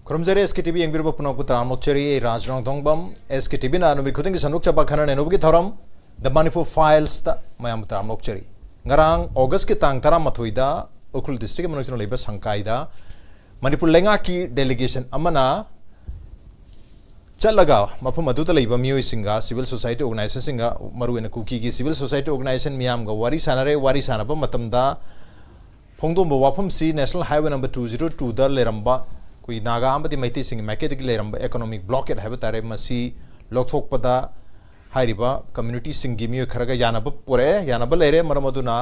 Krumzere SKTV yang biru punak putra mokcheri Raj NONGTHOMBAM SKTV na number kuting sanuk capa khana ne nubi thoram the Manipur files ta mayam putra mokcheri ngarang August ki tang tara mathuida Ukhrul district manusino leba sangkaida Manipur lenga ki delegation amana chalaga mafam adu ta leba miyoi singa civil society organization singa maru ena kuki ki civil society organization miyam ga wari sanaba matamda phongdom ba wafam si national highway number 202 da leramba कोई नागा आमदी मैती सिंग मैके दिख ले रंबा economic blockade है बतारे मसी लोकथोक पदा हाइरिबा community सिंग गिमियो खरगा याना बल लेरे मरमदुना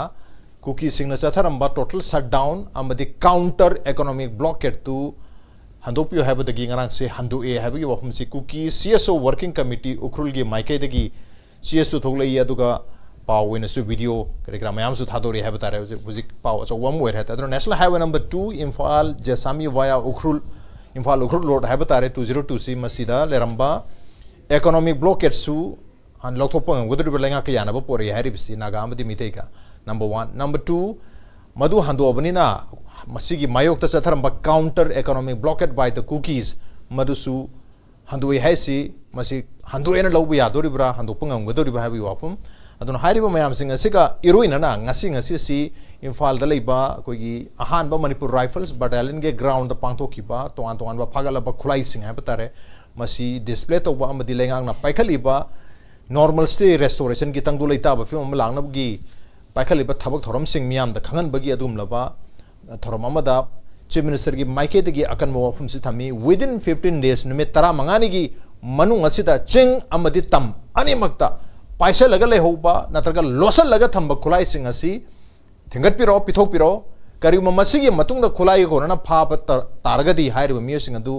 cookie सिंग न चाथा रंबा total shutdown आमदी counter economic blockade तू हंदोपियो है बदगी ngरंग से हंदो ए है बगी वफम सी Kuki CSO working committee Ukhrul गे मैके दगी CSO थोगले ये दुगा पाव इन सु वीडियो कार्यक्रम में आमसु थादोरी है बता रहे बुजिक पाव अच्छा वम वेर है तो national highway number 2 Imphal Jessami via Ukhrul Imphal Ukhrul road है बता रहे 202C मसीदा लेरंबा इकोनॉमिक ब्लॉकेट सु अन लोथोपंग गुदर बलेंगा के याना पोरे है रिबसी नागामदी मितेगा नंबर 1 नंबर 2 मधु हंदोबनिना मसीगी मायोक त सथरंबा counter economic blockade by the Kukis मधुसु हंदोए है सी मसी हंदोएना लौब यादोरिब्रा हंदोपंग गुदोरिब्रा है वाफम अदुन हारिबा मयाम सिंग असिगा इरोइनना ngasi si Imphal da leiba koigi ahanba Manipur Rifles battalion ge ground da pangthokiba toan ba phagalaba khulai sing ha batare masi display to ba amadi lengang na paikhaliba normal stay restoration gi tangdu leita ba phim langna gi paikhaliba thabak thorom sing miyam da khangan bagi adum laba thorom amada chief minister gi maike de gi akan mo phum si thami within 15 days numit tara mangani gi manung asida ching amadi tam ani makta पैसा लगा ले होबा नत्रगा लोसल लगा थंबा खुलाई सिंग असी थिंगत पिरो पिथोक पिरो करीब मसीगी मतुंग the खुलाई को ना फाप तारगदी हाइर मियो सिंग अदु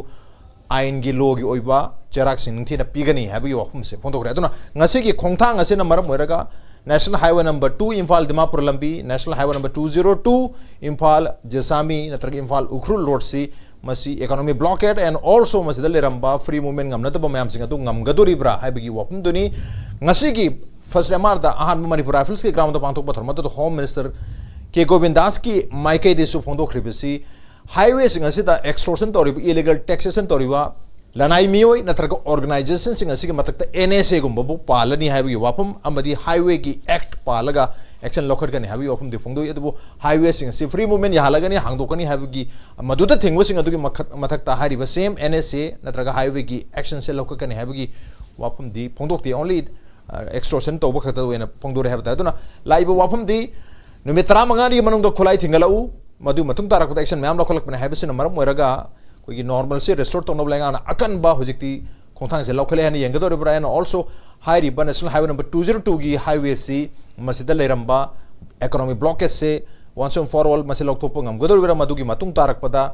आइन गी लोगी ओइबा चेराक सिंग थी ना पिगनी है बगी वखम से फोंदोक रे अदुना ngasi gi khongthang ase na maram moiraga national highway number 2 Imphal Dimapur lambi national highway number 202 Imphal Jasami natraga Imphal Ukhrul road si masi economic blockade and also masi dal ramba free movement ngamna to mayam singa tu ngamgadori bra hai bigi wapum duni ngasi gi first lemar da ahan Manipur Rifles ke ground da pangtok pathor mata to home minister ke Govindas ki maike de su phondok ribesi highway singa si da extortion tori illegal taxation tori wa lanai mioi natraga organization singa si ke matak ta NSA gumba bu palani hai bigi wapum amadi highway ki act palaga action locker kani habi ofum de phongdo yedu highway sing si free movement ya halagani hangdokani habi maduda thingwa sing adugi mathak ta hari ba same NSA natraga highway ki action se locker kani habi wapum di phongdok di only extortion to bakha ta wena phongdo re habta aduna live wapum di numitra mangani manung do khulai thingalau madu matung tarak action ma'am lokolak bana habi sin maram moiraga koi gi normal se restore to no blenga na akan ba hojikti khongthang se lokale hani yenga do bra and also high river national highway number 202 gi highway si masida leramba economic blockage se once and for all masih lokthop ngam godor bra madu gi matung tarak pada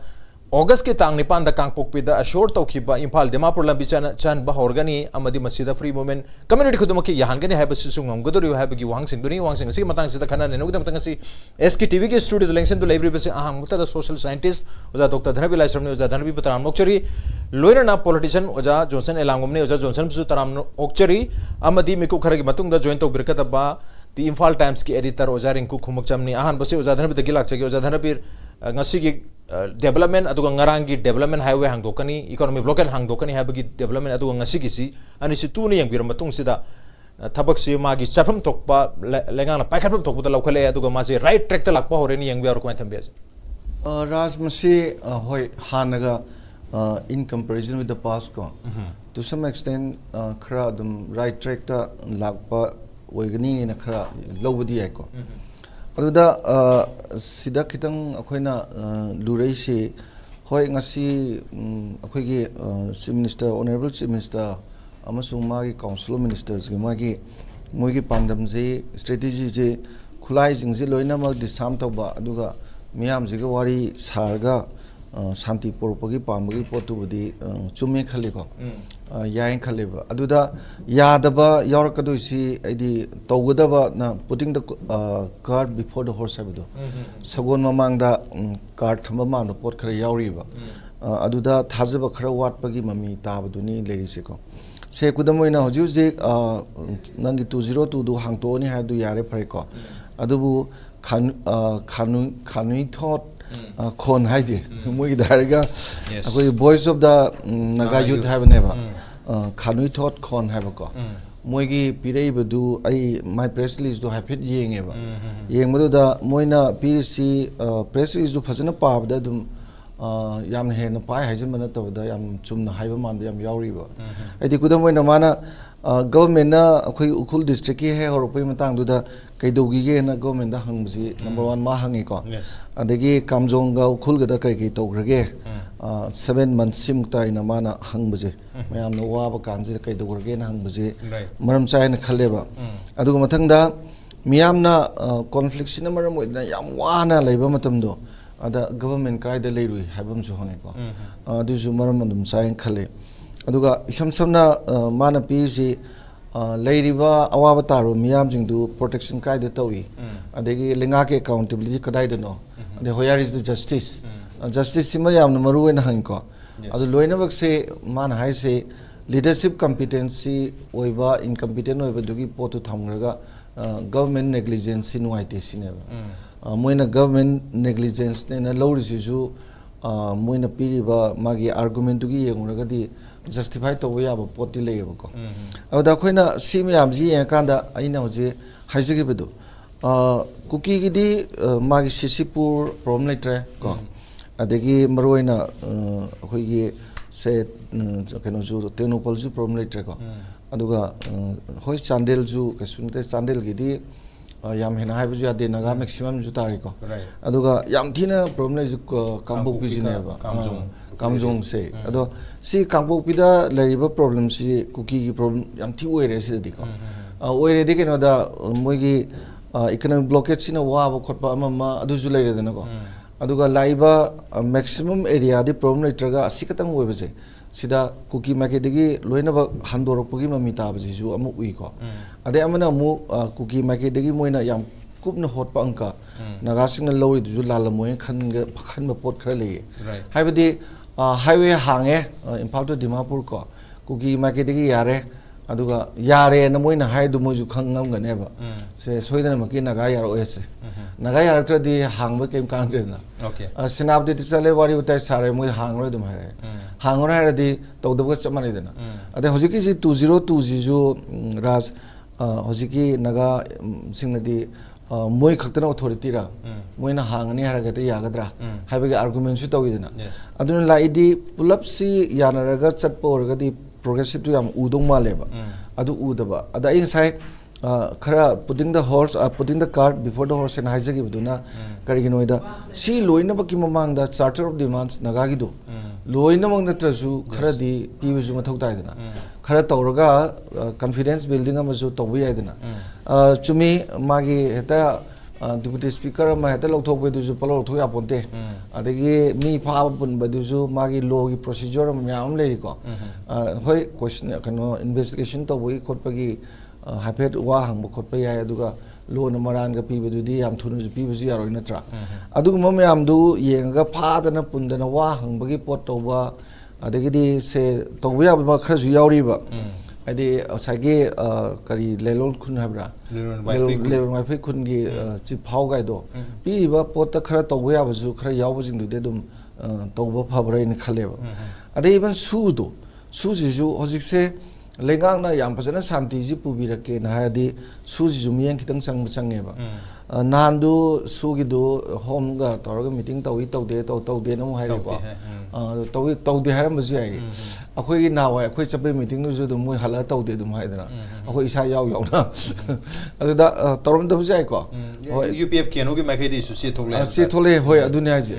August ke tang nipan da kangpok pida ashort tawkhiba Imphal Dimapur lambi chan ba horgani amadi masida free movement community khudumaki yahan gani haba sisu ngam godor yu haba gi wang sing si matang sida khana nenu gidam tang si SKTV ke studio lengsen to library base aham muta da social scientist oja Dr. DHANABIR LAISHRAM ne oja DHANABIR Pataram Nokchari loina na politician oja Johnson ELANGBAM ne oja Johnson su taram okchari amadi miku kharagi matung da join to birkata ba the Imphal Times ki editor oja RINKU KHUMUKCHAM ni ahan base oja DHANABIR da gilak chagi oja DHANABIR ngasi gi development aduga ngarangi development highway hangdokani economic blockade hangdokani habagi development aduga ngasi gisi ani si tu ni yang biram matung sida thabak si magi chapam tokpa lengana paikhatam tokpa da lokhale aduga ma se right track ta lakpa hore ni yang biar ko thambe raj masi hoi hanaga in comparison with the past ko to some extent khara dum right track ta lakpa oigani na khara lobudi ai ko aduda sida kitang akoina lurai se hoi ngasi akoigi chief minister honorable chief minister amasung magi council ministers gi magi moigi pandam je strategy je khulai jing je loina mag disam toba aduga miyam je ga wari sarga santi porpagi pamagi potu budi chumi khali ko yain khali ba aduda yadaba yarakadu si idi tawgadaba na putting the cart before the horse abido sagon mamang da cart thamba ma no pot khara yauri ba aduda thajaba khara wat pagi mami tabaduni leri se ko se kudamoina hoju je nangi 202 du hangto ni ha du yare phare ko adubu khanui thot khon hai di moi dar ga Yes. akoi voice of the naga youth have never khanui thought khon have ko moi gi pirei badu ai my press release do have it yeng ba yeng badu da moina pc press release do phajana pa da dum yam he na pai haijin mana to da yam chumna haiba man yam yauri ba ai di kudam moina mana government na akoi ukhul district ki he horopai matang du da kaidogi ge na government da hangji number 1 ma hangi ko adagi kamjong ga ukhul ga da kai kai tograge 7 months sim ta ina mana hangbje mayam no wa ba kanji kai dograge na hangbje maram chai na khalle ba adu mathang da miyam na conflict sin maram oidna yam wana leiba matam do ada government kai da leirui habam su hangi ko adu ju maram dum chai khalle aduga isam samna mana pc leiriba awaba taro miyam jingdu protection cry the tawi adegi lenga ke accountability kadai de no the where is the justice justice sima yam na maru en han ko adu loina bak se man hai se leadership competency oiba incompetent oiba dugi potu thamraga government negligence nuai te sineba moina government negligence ne na lori ju moina piriba magi argument dugi yenguraga di justify to we have a potty label. Ada koina simyam ji and kanda aina hoje haisigi bedu. Cookie di magi sisipur problem later go. Adegi maroina hoye say kenoju tenopal ju problem later go. Aduga hoi chandel ju kasunte chandel gidi yam hena hai buju ade naga maximum ju tariko. Aduga yam thina problem ju kambok bijineba. Kamjong se ado si kangbo pida lariba problem si cookie ki problem yam thi oire si diko oire de keno da moigi economic blockade sina wa ba khotpa ama adu ju laire dana ko aduga laiba maximum area di problem latraga asikatang oibe se sida cookie market degi loina ba handorok pugi mami ta ba ju amu ui ko ade amana mu cookie market degi moina yam kupna hotpa angka naga singna lori du ju lala moy khan ba pot khara le haibadi highway hange Imphal to Dimapur ko cookie market degi yare aduga yare na moina hai du moju khangam ga neba se soidana maki naga yar oese naga yar tra di hangba kem kan na okay sinabdi tisale wari utai sare moi hangro dum hare hangro hare di tawdab ga chamani dana ade hojiki ji 202 ji ju ras hojiki naga singna di moi khaktana authority ra moina hangani haragate yagadra haibage argument su tawidana aduna laidi pulap si yanaraga chatpa orgadi progressive to yam udong maleba adu udaba ada inside khara putting the horse putting the cart before the horse and haizagi buduna karigi noida si loina baki mamang da charter of demands nagagi do loina mang natrasu khara di pibuju mathau taidana khara tawraga confidence building amazu tawbi aidana chumi magi heta deputy speaker ma heta lokthok be du palo thoi aponte adegi mi pha bun ba du magi law gi procedure ma yam leri ko hoi question kano investigation to boi khotpagi hapet wa hang khotpa ya aduga law na maran ga pi du di yam thunu ju pi bu ya roi natra aduga ma yam du yenga pha dana pundana wa hang bagi pot to ba adegi di se to ya ba khra ju yauri ba adi sage kari lelol khun habra lelol mai phai khun gi chi phau gai do pi ba pot ta khara to ya ba ju khara yaw ba jing du de dum to ba phabra in khale ba adi even su do su ji ju hojik se lengang na yam phajana shanti ji pu bi ra ke na ha di su ji ju miyang kitang sang change ba nandu su gi do home ga tor ga meeting tawi taw de no hai ko taw de haram ji ai akhoi gi na wa akhoi chape meeting nu ju do moi hala taw de dum hai dana akhoi isa yaw na adu da torom da ji ai ko UPF kenu gi makai di su si thole hoi adunya ji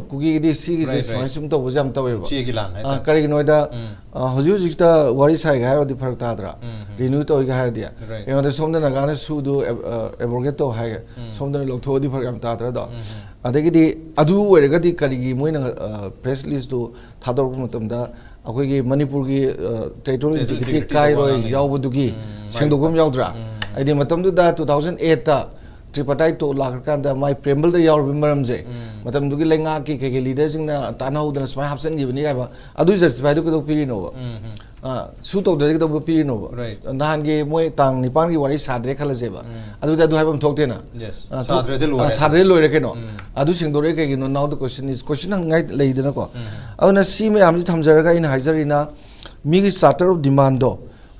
kugi di si gi smai sum to bujam tawe ba chi gi lan hai kari noida hoju jikta wari sai ga di phar ta dra renew to ga har dia e onde somda na ga na su do abrogate to hai somda lok tho di phar gam ta dra do adegi di adu were ga di kari gi moina press list do thador bu matam da akoi gi Manipur gi territorial integrity kai roi yaw bu du gi sengdogum yaw dra ai di matam du da 2008 ta tripartite to lakar da mai prembal da yaw bimaram je matam du gi lenga ki ke leader sing na tanau da smai hapsan gi bani ga ba adu justify du ko pili no su to de to pi no nan ge moi tang ni pan gi wari sadre khala je ba adu da du ha bam thok te na sadre loi re ke no adu sing do re ke no now the question is question ngai lei de na ko auna si me am ji tham jar ga in haizari na mi gi starter of demand do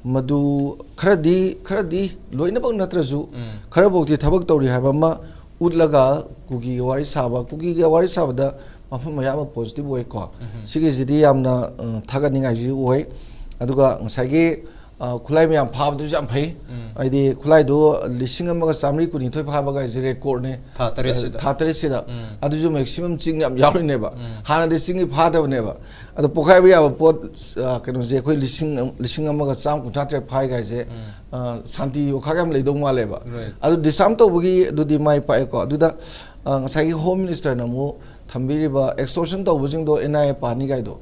madu kharadi loina bang natra ju khara bok ti thabak tori ha ba ma utlaga kuki wari saba kuki ga wari saba da mafam ma ya positive way ko sigi jidi amna thaga ningai ji oi aduga ngasagi khulai me am phab du jam phai aidi khulai do lising amaga samri kuni thoi phaba ga ji record ne tha tare sida adu ju maximum ching am yaw ne ba hana de singi phada ne ba adu pokhai ba ya pot keno je khoi lising amaga cham kutha tre phai ga je santi yo khagam lei dong ma le ba adu disam to bugi du di mai pa ko adu da ngasagi home minister na mu thambiriba extortion to bujing do NI pani gai do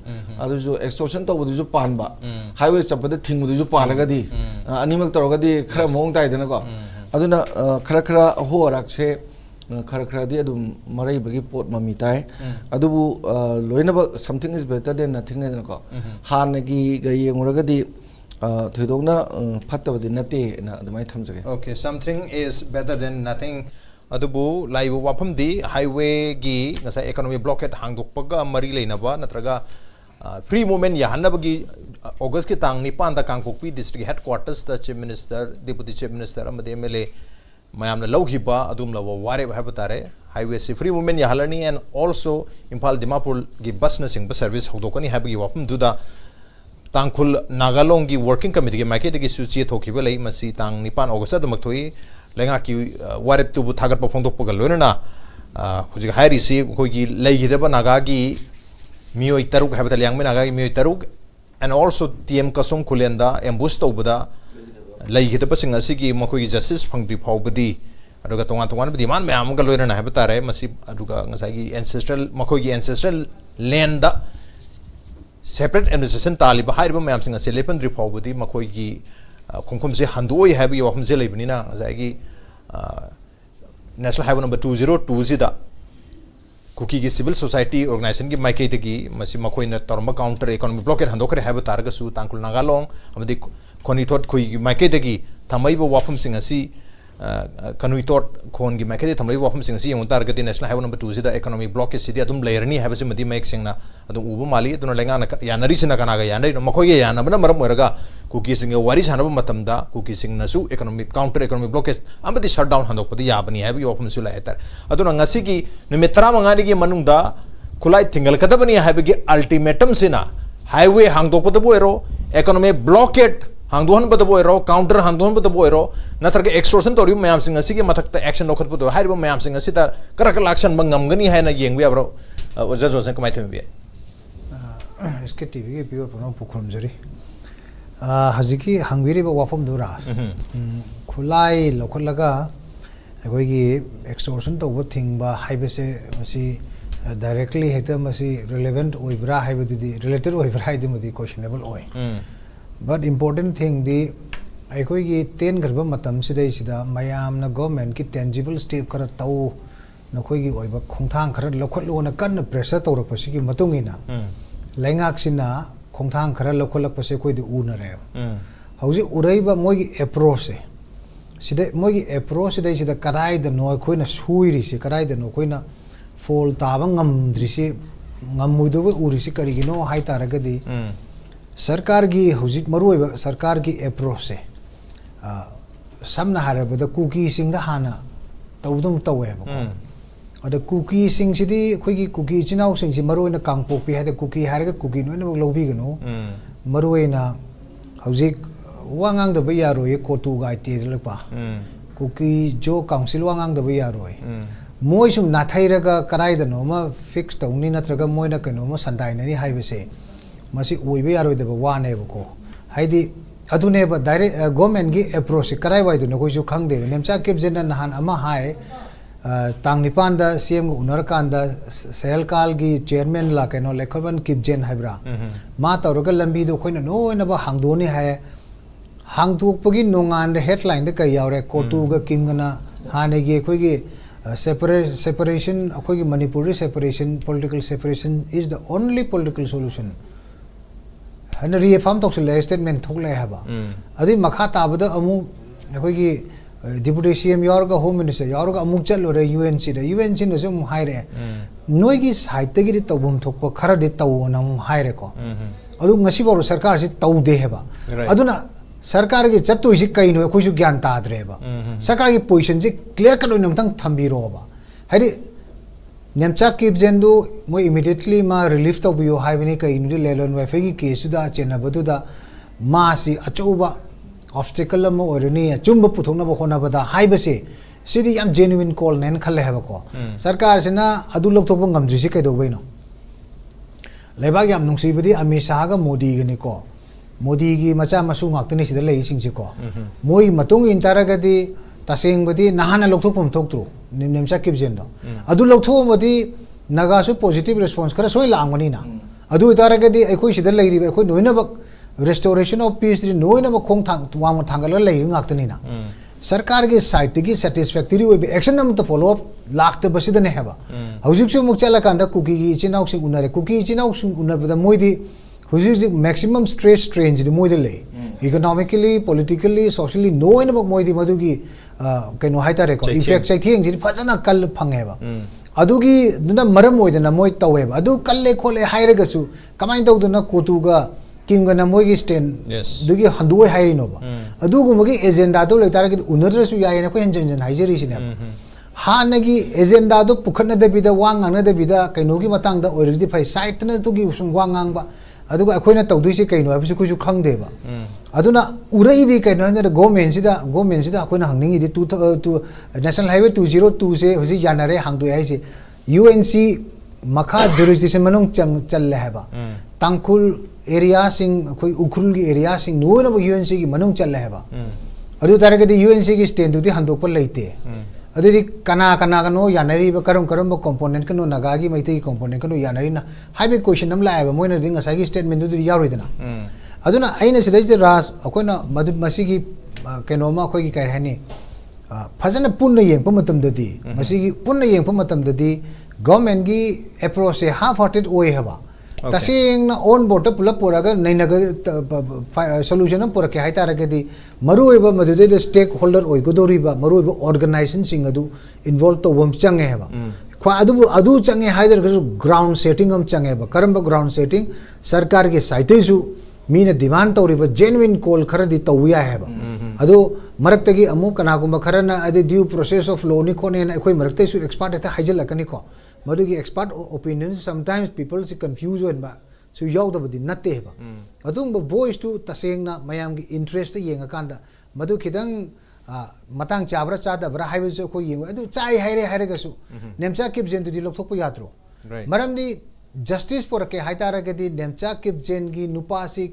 adu jo extortion to budu jo pan ba highway chapade thing budu jo palaga di animak toroga di khara mong tai dena ko aduna khara ho rak che khara di adum marai bagi pot mami tai adubu loina ba something is better than nothing dena ko han gi ga yenguraga di thoidongna phatabadi nate na adumai thamjage okay something is better than nothing adubu laibu wafam di highway gi ngasa economy blockade hangdokpaga mari leinaba natraga free movement yahanabagi august ki tang nipan da kangpokpi district headquarters da chief minister deputy chief minister amade MLA mayamna lawhiba adum lawa ware bhabatare highway si free movement yahalani and also Imphal Dimapur gi bus na singba service hogdokani habagi wafam duda tangkhul nagalong gi working committee gi market gi suchi thokiba lei masi tang nipan august da maktoi lenga ki warep tu bu thagar pa phongdok pagal loina huji hairi si koi gi lei de ba naga gi mioi taruk habata liang me naga gi mioi taruk and also TM kasong khulenda ambush to buda lei gi de ba singa si gi makoi gi justice phangdi phawbadi aduga tongan bidi man me am ga loina na habata re masi aduga ngasai gi ancestral makoi gi ancestral land da separate administration taliba hairiba me am singa se lepan dri phawbadi makoi gi khongkhom se handoi have you wafam se leibni na zagi national highway number 202 zida kuki gi civil society organization gi maike de gi masi makoi na torma counter economy blockade handokre have targa su tangkul nagalong amadi khoni thot khoi gi maike de gi thamai bo wafam singa si kanui tot khon gi maike de thamai wafam singa si yong targa di national highway number 2 zida economy blockade sidi adum layerni have se madi maik singna adum ubu mali aduna lenga na yanari sina kana ga yanari makoi ge yana bana maram oraga kuki sing wari sanaba matamda kuki sing nasu economic counter economic blockage amadi shutdown handokpadi yabani have you often sula etar aduna ngasi gi numitra mangani gi manungda khulai tingal kadabani have gi ultimatum sina highway hangdokpadu boero economic blockade hangdohan badu boero counter hangdohan badu boero natarga extortion tori mayam sing ngasi gi mathakta action lokhatpadu hariba mayam sing ngasi ta karak action bangamgani haina yengbi abro oja josen kamai thembi SKTV ge pure prono pukhumjari haziki hangwiri ba wafam duras khulai lokhalaga agoi gi extortion to wo thingba haibe se masi directly hekta masi relevant oibra haibe di related oibra haibe mudi questionable oi but important thing di agoi gi 10 garba matam sidai sida mayam na government ki tangible step kara tau nakhoi gi oiba khongthang khara lokhalo na kan pressure tawrak pasigi matungina laingak sina khongthang khara lokolak pase koi di una re hauji uraiba mogi approach se sida mogi approach sida sida kadai da noi khoina suiri se kadai da no khoina fall taba ngamdri se ngamuido be uri se karigino hai taragadi sarkar gi hauji maruiba sarkar gi approach se samna harabada cookie sing da hana tawdum tawe ba ada cookie sing sidi khoi gi cookie chinau sing si maruina kangpokpi hada cookie haraga cookie no na lobi gano maruina hauzik wangang da baya roi kotu ga te lekpa cookie jo council wangang da baya roi moi sum na thairaga karai da no ma fix tawni natraga moina kano ma sandai nani haibese masi oibe yaroi da wane ko haidi adune ba direct government gi approach karai wai da no koi ju khangde nemcha kep jenan han ama hai tang nipan da CM unar kan da sehkal gi chairman la keno lekhaban kipjen haibra ma tawraga lambi do khoina no na ba hangdoni hare hangtuk pagi nongan de headline de kai yaure kotu ga kimgana hane gi khoi gi separation khoi gi Manipuri separation political separation is the only political solution hana reaffirm toksil statement thoklai haba adi makha tabada amu akoi gi deputy CM yorga home minister yorga amuk chalore UNC da UNC no sum haire noi gi side te gi tawbum thokpa khara de taw nam haire ko adu ngasi bor sarkar si taw de heba aduna sarkar gi chattu si kai no khoi su gyan ta dre ba sarkar gi position si clear cut oinam tang thambiro ba haidi nemcha kip jendu mo immediately ma relief taw bio haibini kai nu lelon wa fe gi case da chena badu da ma si achuba obstacle ama orani chumba puthona ba khona bada haibase sidi yam genuine call nen khalle haba ko sarkar sina adu lok thok ngam jisi kai do baino leba yam nungsi bidi amisha ga modi gani ko modi gi macha masu ngak tani sida lei sing si ko moi matung intara ga di taseng badi nahana lok thok pom thok tru nemcha kip jendo adu lok thok modi naga su positive response kara soi langani na adu itara ga di ekoi sida lei ri ekoi noina bak restoration of peace ri noina ba khong thang wang thangal lei ngak tani na sarkar ge side gi satisfactory we action nam to follow up lakta basida ne haba hujik su mukchala kanda kuki gi chinau sing unare kuki chinau sing unar bada moidi hujik maximum stress strain ji moidi le economically politically socially noina ba moidi madu gi kaino haitare ko effect chai thieng ji fajana kal phangeba adugi duna maram moidana moi taweba adu kalle khole haire gasu kamai tawduna kotu ga किंगना मोगी stand दुगी हंदुए हाइरी nova अदुगु मगी agenda दो लेतार कि उनरसु यायने को हेंजन हाइजरी सिने हानगी agenda दो पुखन दे बिदा वांग न दे बिदा कैनोगी मतंग दा ओरदी phi site न तुगी उसुम वांग बा अदुगु अखोइना तौदुइसे कैनो हाबिसु कुजु खंगदेबा अदुना उरैदी कैनो न गवर्नमेंट सिदा अखोइना हंगनिंगी दि टू नेशनल हाईवे 202 से होजि यानारे हंगदुइ हाइसे UNC मखा जुरिसडिक्शन मनों चल हैबा तांकुल एरिया सिंग कोई उखरुल की एरिया सिंग नोन अब UNC की मनों चल रहा है बा अदु तारे के UNC की स्टैंड दुती हंदोक पर लेते अदु दी कना कनो यानरी ब करम ब कंपोनेंट कनो नगागी मैते की कंपोनेंट कनो यानरी ना हाइबे क्वेश्चन नम लाए बा मोइना दिंग असागी स्टेटमेंट दुदी यारोइदना अदुना आइना सिदै जे रास अकोइना मदु मसिगी केनोमा अखोई की काय हनी फजन पुन्ना येंग प मतम ददी मसिगी पुन्ना येंग प मतम ददी गवर्नमेंट की अप्रोच से हाफ हार्टेड ओए हबा तसिंग ना ऑन बोर्ड पुल पुरागा नैनग सॉल्यूशन पुरा के हाइतार के दी मरुइबा मदुदे स्टेक होल्डर ओइ गोदोरिबा मरुइबा ऑर्गेनाइजेशन सिंग अदु इन्वॉल्व तो वम चंगे हेबा ख्वा अदु चंगे हाइदर के ग्राउंड सेटिंग हम चंगे हेबा करम ग्राउंड सेटिंग सरकार के साइतेसु मीना डिमांड तौरिबा जेन्युइन कॉल खरदी तौया हेबा अदु मरक्तगी अमु कनागुम खरना अदि ड्यू प्रोसेस ऑफ लॉ नि कोने ना अखोय मरक्तेसु एक्सपर्ट एता हाइजलकनी को मदुगी एक्सपर्ट ओपिनियन समटाइम्स पीपल से कंफ्यूज होन बा सु यावदबदि नत्ते हेबा अदुम वॉइस टू तसेंगना मयाम की इंटरेस्ट येंगा कांदा मदु खिदंग मतंग चाबरा चादबरा हाइबसु को येंग अदु चाइ हाइरे गसु नेमचा किप जेन दुदि लोकथोकपो यात्रो मरमदि जस्टिस पर के हाइतार के दि नेमचा किप जेन की नुपासी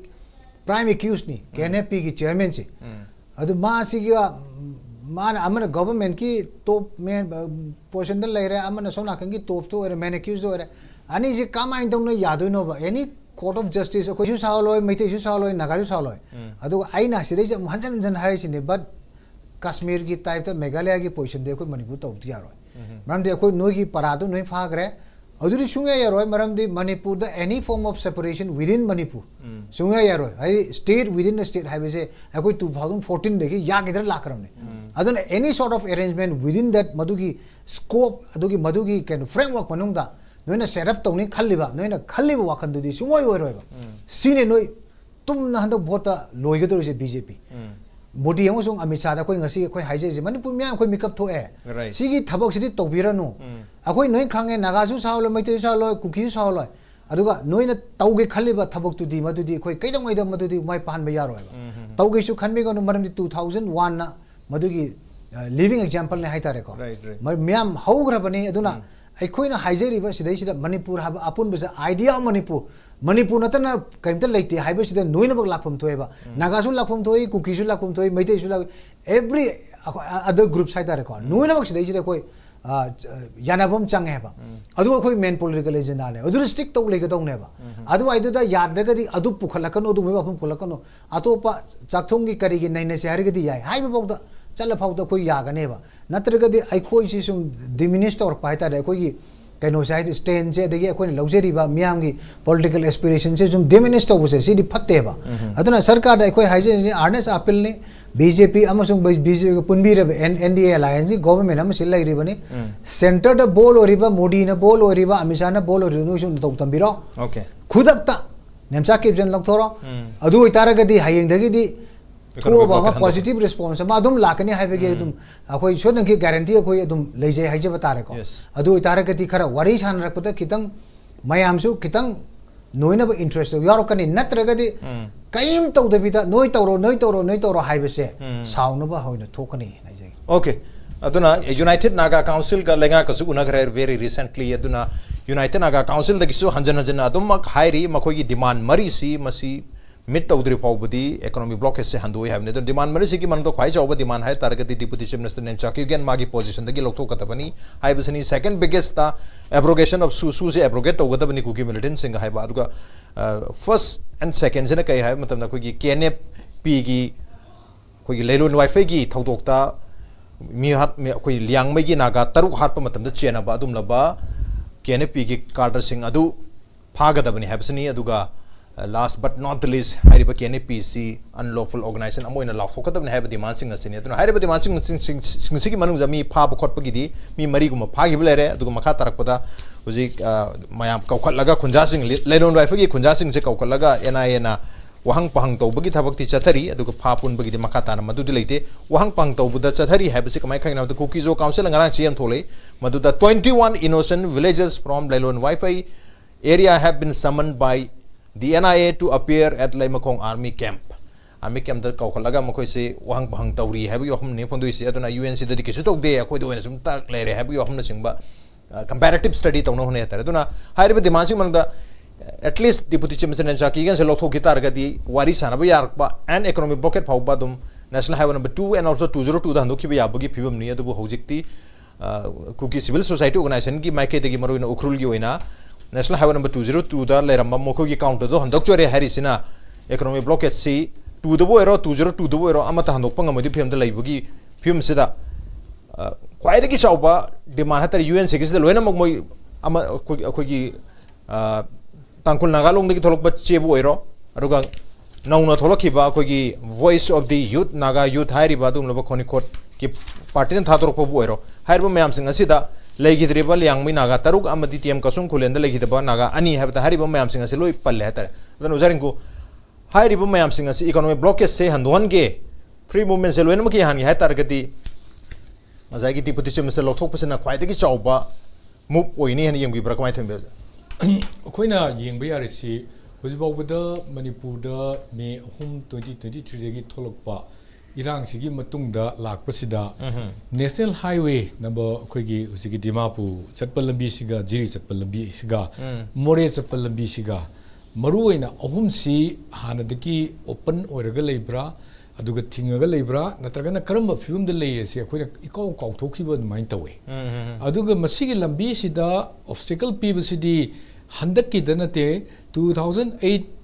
प्राइम एक्यूज नि केएनएपी की चेयरमैन से अदु मासी की मान अमन गवर्नमेंट की टॉप में पोजीशन दल ले रहे अमन सोना कंगी टॉप तो और मैंने एक्यूज हो रहे अनि जे काम आइन तंग यादो नो एनी कोर्ट ऑफ जस्टिस को इशू सालोय मैते इशू सालोय नगारु सालोय अदु आइना सिरे जे हंजन जन हारे सिने बट कश्मीर की टाइप तो मेघालय की पोजीशन दे कोई मणिपुर तो यारो मरम दे कोई नोई की परादो नोई फागरे अदुरी सुंगे यारो मरम दे Manipur the any form of separation within Manipur सुंगे यारो हाई state within the state हाइवे से कोई 2014 देखि या किधर लाकरमने अदुन any sort of arrangement within that मधुगी स्कोप अदुगी मधुगी कैन फ्रेमवर्क मनुंगदा नोइना सेटअप तौनी खल्लिबा नोइना खल्लिबा वाखंदुदी सुंगोय ओइरोयबा सिने नोइ तुमना हंदो भोट लोइगदोरिसे बीजेपी मोदी अमसुंग अमित शाह कोई ngasi कोई हाइजे मणिपुर म्याम कोई मेकअप थोए सिगी थबक सिदि तौबिरनु अखोई नोइ खांगे नागासु सावलो मैते सावलो कुकी सावलो अदुगा नोइना तौगे खल्लिबा थबक तुदी मदुदी कोई कैदोंगैदा मदुदी माइ पानबा यारोयबा तौगेसु खनमेगनु मरमदि 2001 ना मदुगी लिविंग एग्जांपल ने हाइतारे को म्याम हौग्रबनी अदुना अखोइना हाइजेरिबा सिदैसिदा मणिपुर हाबा अपुन बजा आइडिया मणिपुर नतना कैमता लेते हाइबसिदा नोइनबक लाफम थोएबा नागासु लाफम थोइ कुकीसु लाफम थोइ मैतेसु लाफ एवरी अदर ग्रुप्स हाइतारे को नोइनबक सिदैसिदा कोई यानाबम चंगे हेबा अदु अखोइ मेन पॉलिटिकल एजेंडा ने अदु स्टिक तो लेगदौनेबा अदु आइदुदा यादगदी अदु पुखलकनो अदु मेबा पुखलकनो अतोपा चाथोंगी करिगी नैनसे हारिगदी याय हाइबा बौदा चल फाउदा कोई यागनेबा नत्रगदी अखोइ सिसुम डिमिनिश तौर पाइतारे कोई कहीं से स्टैंड से अखोई लौजरीब मियाम की पॉलिटिकल एस्पिरेशन से जो डिमिनिश तौबसे सिदी फत्तेबा अदुना सरकार अखोई हाइजे आरएनएस अपील ने बीजेपी बीजेपी पुनबीरब एनडीए अलायंस की गवर्नमेंट अमसे लैरिबने सेंटर द बॉल ओरिबा मोदी न बॉल ओरिबा अमित शाह न बॉल ओरिबा नोइसु तौतंबिरो ओके खुदक्ता नेमसा केप्शन लौथोरो अदु ओइतारगदी हायेंदगीदी थोबा पॉजिटिव रिस्पांस मा अदुम लाकने हाइबगे अदुम अखोई सोनंगी गारंटी अखोई अदुम लेजे हाइजे बतारेको अदु ओइतारगदी खरा वरी सानरकपदा खितंग मयामसु खितंग नोइनब इंटरेस्ट यारोकनी नत्रगदी कईम तौदबिदा नोइ तौरो हाइबसे साउनब होइना थोकनी नाइजे ओके अदुना यूनाइटेड नागा काउंसिल का लेगा कसु उनगरे वेरी रिसेंटली अदुना यूनाइटेड नागा काउंसिल दगिसु हंजन हंजन अदुमक हाइरी मखोगी डिमांड मरी सी मसी मिट तौद्री फाउबदी इकोनॉमिक ब्लॉकेज से हंदोय हाबने तो डिमांड मरी सी की मन तो ख्वाइ चाउब डिमांड है तारगति डिप्टी चीफ मिनिस्टर नेम चाकिगन मागी पोजीशन दगी लौथोकतबनी हाइबसनी सेकंड बिगेस्ट ता एब्रोगेशन ऑफ सु से एब्रोगेट तौगदबनी कुकी मिलिटेंट सिंग हाइबा अदुगा फर्स्ट एंड सेकंड से कई है मतलब ना कोई केनेप पी की कोई लेलोन वाइफाई की थौदोक्ता मी हात में कोई लियांग में की नागा तरुक हात प मतलब चेनबा अदुम लबा केनेप पी की कार्डर सिंग अदु फागदबनी हाइबसनी अदुगा last but not the least हाइरिबा KNPC unlawful organization अमोइना लाथोकदबने हाइबा डिमांड सिंग असिनी अदुना हाइरिबा डिमांड सिंग सिंगी मनुंग जमी फाब खोटपगिदी मी मरीगुम फागिब लेरे अदुगा मखा तरकपदा हुजी मयाम कौखलगा खुंजा सिंग लेनोन राइफगी खुंजा सिंग से कौखलगा NIA ना वहंग पहंग तौबगी थबक्ति चथरी अदुगा फापुनबगी मखा ताना मदुदि लेते वहंग पहंग तौबुदा चथरी हाइबसे कमाय खैना the Kuki-Zo council ngara CM थोले मदुदा 21 innocent villages from Leilon Wi-Fi area have been summoned by the NIA to appear at Laimakong Army Camp. Army Camp that Kaukalaga Makoise, Wang Pang Tauri, have you home Neponduisi, Adana UNC dedication day, a quid when some tak lady, have you home nothing but comparative study to no net. Aduna, high with the Mansing the at least Deputy Chief Minister and Jakigan, Loto Gitargadi, Warisanabayarpa, and Economic Blockade Paubadum, National Highway number 2, and also 202 the Handokiabugi Pibum near the Hojikti, Cookie Civil Society Organization, Mike Gimaru in Ukrulioina. National Highway number 202 da LAISHRAM moko ki count do handok chore harisina economic blockade si 2 do ero 202 do ero amata handok pangamodi phim da laibugi phim sida kwaide ki chauba demand hatar UN se kisida loina mok moi ama khoi ki tangkul nagalong de ki tholok ba chebu ero aruga nauna tholok ba khoi ki voice of the youth naga youth hairi ba dum lo khoni khot ki party na thatorok bu ero hairba mayam sing asida लेगिद्रेबा लियांगमी नागा तरुक अमदी टीएम कसुम खुलेंद लेगिदबा नागा अनि हैबता हरिबा मयाम सिंग असे लोइ पल्ले हतर दन उजरिंगु हाइरिबा मयाम सिंग असे इकोनॉमिक ब्लॉकेज से हंदोन के फ्री मूवमेंट से लोइन मकी हानि है तारगति मजागी deputy chief minister लोथोक पसना ख्वाइदगी Chaoba move ओइनी हनि यंगबी ब्रकमाय थेंबे अखोइना येंबे यारिसि हुजिबावबदा मणिपुरदा मे 2023 दगी थोलकपा इरांगसिगी मतुंगदा लाकपसिदा नेशनल हाईवे नंबर अखोइगी हुजिगी दिमापु चटपल लंबी सिगा जिरी चटपल लंबी सिगा मोरे चटपल लंबी सिगा मरुओइना अहुमसी हानदगी ओपन ओइरगा लेब्रा अदुगा थिंगगा लेब्रा नत्रगना करम फिल्मदा लेयसे अखोइना इकाउ काउथोखिबा दुमाइन तवे अदुगा मसिगी लंबी सिदा ऑब्स्टेकल पीबसिदी हंदकी दनते 2008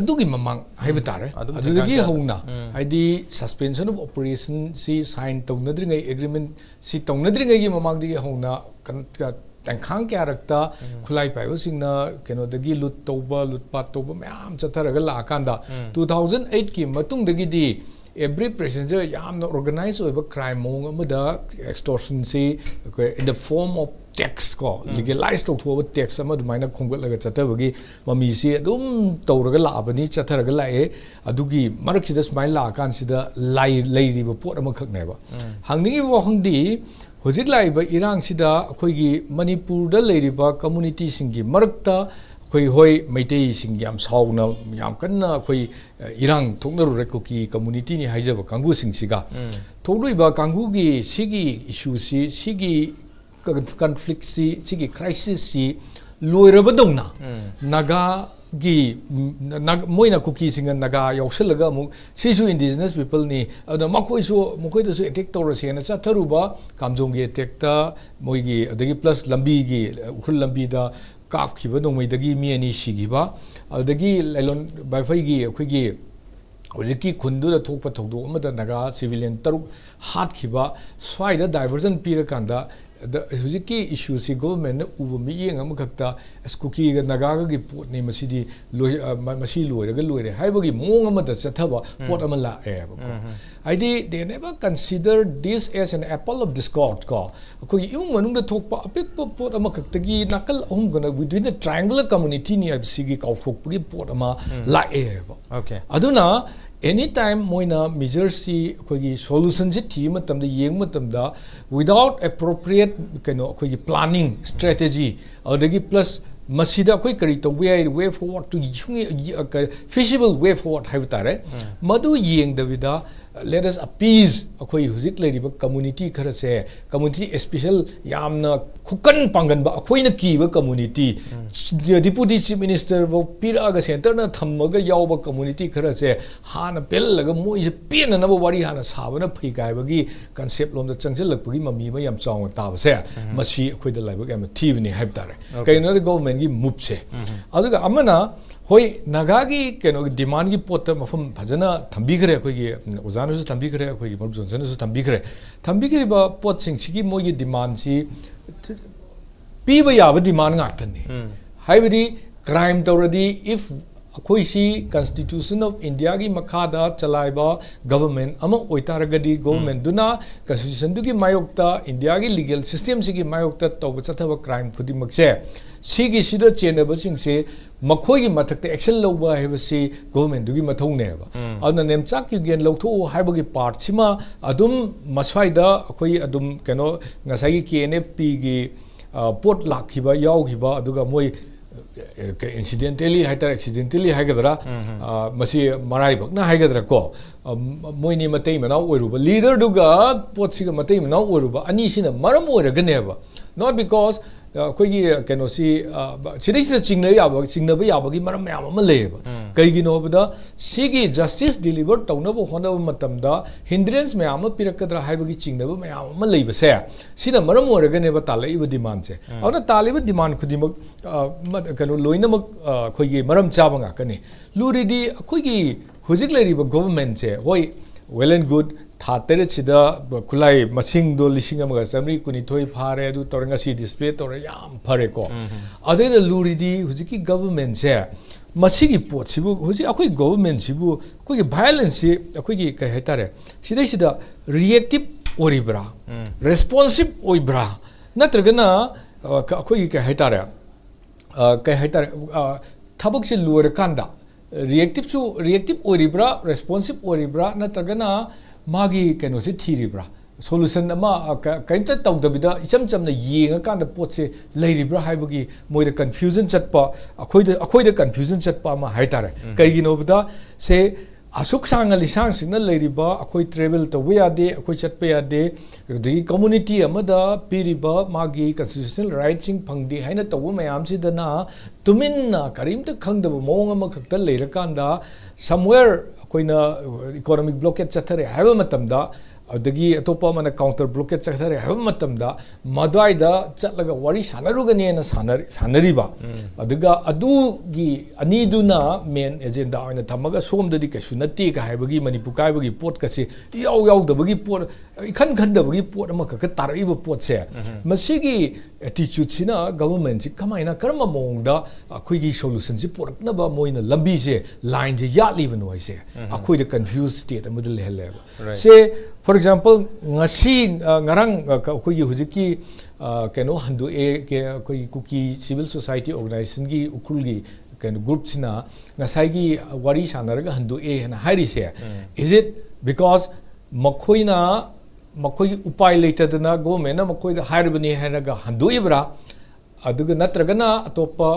अदुगी ममंग हाइब तारे अदुगी होना हाइदी सस्पेंशन ऑफ ऑपरेशन सी साइन तौनद्रिंगै एग्रीमेंट सी तौनद्रिंगै की ममंग दिगे होना तंखांग के रक्ता खुलाई पाइबो सिंगना केनोदगी लुट तौबा लुटपाट तौबा मयाम चथरगा लाकांदा 2008 की मतुंग दगी दी every passenger याम ऑर्गेनाइज होइबा क्राइम मोंग अमदा एक्सटॉर्शन सी in the form of tax को legalize तो थोबा tax अमा दुमाइना खोंगलगा चतबगी ममी सी अदुम तौरगा लाबनी चथरगा लाए अदुगी मरकसिदा स्माइल लाकान सिदा लाइरिबा पोट अमा खकनेबा हंगनिगी वहंदी होजिक लाइबा इरांग सिदा अखोइगी मणिपुरदा लेरिबा कम्युनिटी सिंगी मरकता कोई होई मैतेई सिंग याम साउना याम कन्ना कोई इरांग थोंनरु रेकोकी कम्युनिटी नि हाइजबा कांगु सिंग सिगा थोडुइबा कांगु गी सिगी इशू सिगी कॉन्फ्लिक्ट सिगी क्राइसिस सी लोइरबदौना नागा गी मोइना कुकी सिंग नागा यौसलगा मु सिसु इंडिजिनस पीपल नि अद मखोइदसु अटैक तौरसेना चाथरुबा कामजोंगी अटैकता मोइगी अदगी प्लस लंबी गी उखुल लंबीदा कापखिबा नोंमैदगी मियानी सिगिबा अदगी लैलोन बाइफाइगी अखोइगी होजिकी खुंदुदा थोकपा थौदो अमदा नागा सिविलियन तरुक हातखिबा स्वाइदा डाइवर्जन पीरकांदा ꯍꯧꯖꯤꯛꯀꯤ ꯏꯁꯨꯁꯤ ꯒꯣꯚꯔꯟꯃꯦꯟꯠꯅ ꯎꯕ ꯃꯤꯠꯌꯦꯡ ꯑꯃꯈꯛꯇ ꯀꯨꯀꯤꯒ ꯅꯥꯒꯥꯒꯒꯤ ꯄꯣꯠꯅꯤ ꯃꯁꯤꯗꯤ ꯃꯁꯤ ꯂꯣꯏꯔꯒ ꯂꯣꯏꯔꯦ ꯍꯥꯏꯕꯒꯤ ꯃꯑꯣꯡ ꯑꯃꯗ ꯆꯠꯊꯕ ꯄꯣꯠ ꯑꯃ ꯂꯥꯛꯑꯦꯕꯀꯣ ꯍꯥꯏꯗꯤ they never consider this as an apple of discord ꯀꯣ ꯑꯩꯈꯣꯏꯒꯤ ꯏꯃꯨꯡ ꯃꯅꯨꯡꯗ ꯊꯣꯛꯄ ꯑꯄꯤꯛꯄ ꯄꯣꯠ ꯑꯃꯈꯛꯇꯒꯤ ꯅꯥꯀꯜ ꯑꯍꯨꯝꯒꯅ ꯋꯤꯗꯤꯟ ꯗ ꯇ꯭ꯔꯥꯏꯡꯒꯨꯂꯔ ꯀꯝꯃꯨꯅꯤꯇꯤꯅꯤ ꯍꯥꯏꯕꯁꯤꯒꯤ ꯀꯥꯎꯊꯣꯛꯄꯒꯤ ꯄꯣꯠ ꯑꯃ ꯂꯥꯛꯑꯦꯕ ꯑꯗꯨꯅ any time moina measures si akhoi solution ji thi matamda yeng matamda without appropriate kaino akhoi planning strategy adagi plus masida akhoi kari tawbe way forward to feasible way forward have tare madu yeng davida let us appease akhoi huzik leiriba community khara se community special yamna khukan pangan ba akhoi na kiba community deputy chief minister bo piraga center na thammaga yawba community khara se hana bellaga moi je pena na wari hana sabana phikai bagi concept lom da changjal lakpagi mami ma yam chaung ta ba se masi akhoi da laiba yam thibni haib tare kaino government gi move se aduga amana hoi nagagi keno demand gi pot mafam phajana thambi khare akhoi gi ozanu su thambi khare akhoi gi mab johnson su thambi khare ba pot sing sigi moi gi demand si piba ya ba demand nga tani haibidi crime tawradi if akhoi si constitution of india gi makhada chalaiba government ama oitaragadi government duna constitution du gi mayokta india gi legal system sigi mayokta tawba chathaba crime khudi makse sigi sida chenaba singse makhoi gi mathakte action lawba hebasi government du gi mathong neba adna nem chak gi gen lawtho haibagi part sima adum maswaida akhoi adum keno ngasai gi knfp gi pot lakhiba yawgiba aduga moi incidentally haitara accidentally haigadra masi marai bakna haigadra ko moini matei manau oiruba leader duga pot siga matei manau oiruba ani sina maram oiraganeba not because akhoi keno si sidai sida chingnaba yabagi maram mayam ama leba kaigino bada sigi justice deliver tawnaba honaba matamda hindrance mayam ama pirakadra haibagi chingnaba mayam ama leiba se sida maram oiraganeba talaiba demand se awna taliba demand khudimak kano loinamak akhoi maram chaba ngakani luridi akhoi hujik leiriba government se hoi well and good Thatere sida kulai masing do lising amaga samri kuni thoi phare adu toranga si display tor yam phare ko adena luridi hujiki government se masigi pot sibu huji akoi government sibu akoi violence si akoi kai haitare sida reactive oribra responsive oibra natragana akoi kai haitare thabak si luar kanda reactive oribra responsive oribra natragana magi keno se thiribra solution ama kaimta tawdabida icham chamna yenga kanda potse leiribra haibagi moida confusion chatpa akhoi da confusion chatpa ma haitare kaigino bada se asuk sanga lisang singna leiriba akhoi travel to we ade akhoi chatpa ade the community amada piriba magi constitutional rights sing phangdi haina tawu mayam sidana tuminna karimta khangdaba mong ama khakta leirakanda somewhere koina economic blockade chathare haiba matamda adagi atopa mana counter blockade chathare haiba matamda madwai da chatlaga wari sanarugani na sanariba aduga adugi aniduna main agenda oina thamaga somdadi kasu natti ka haibagi manipur kaibagi pot kasi yaw dabagi pot ikhan dabagi pot ama ka taraiba pot se masigi attitude sina government si kamaina karma mongda akhoi solution si porakna ba moina lambi se line je yatli banoi se akhoi the confused state amudul heleba se for example ngasi ngarang akhoi hujiki keno handu e ke akhoi kuki civil society organization gi ukul gi keno group sina ngasai gi wari sanaraga handu e na hairi se is it because makhoina makhoi upai leitadana government na makhoi da hairabani hairaga handuibra aduga natragana atopa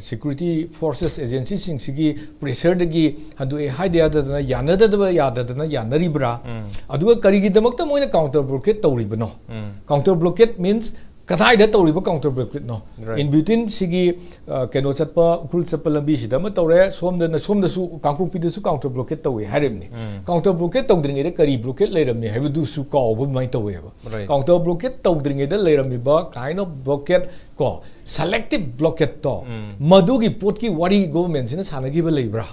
security forces agencies sing sigi pressure dagi handu e haide adadana yadadana yanaribra aduga karigi damakta moina counter blockade tawribano counter blockade means kadai da tawriba counter blockade no in between sigi keno chatpa ukul chappa lambi sida ma tawre somda su kangkung pi su counter blockade tawi harimni counter blockade tawdringe da kari blockade leiramni haibu su kaw mai tawi ba counter blockade tawdringe da leiramni ba kind of blockade ko selective blockade to madugi pot ki wari government sina sanagi ba leibra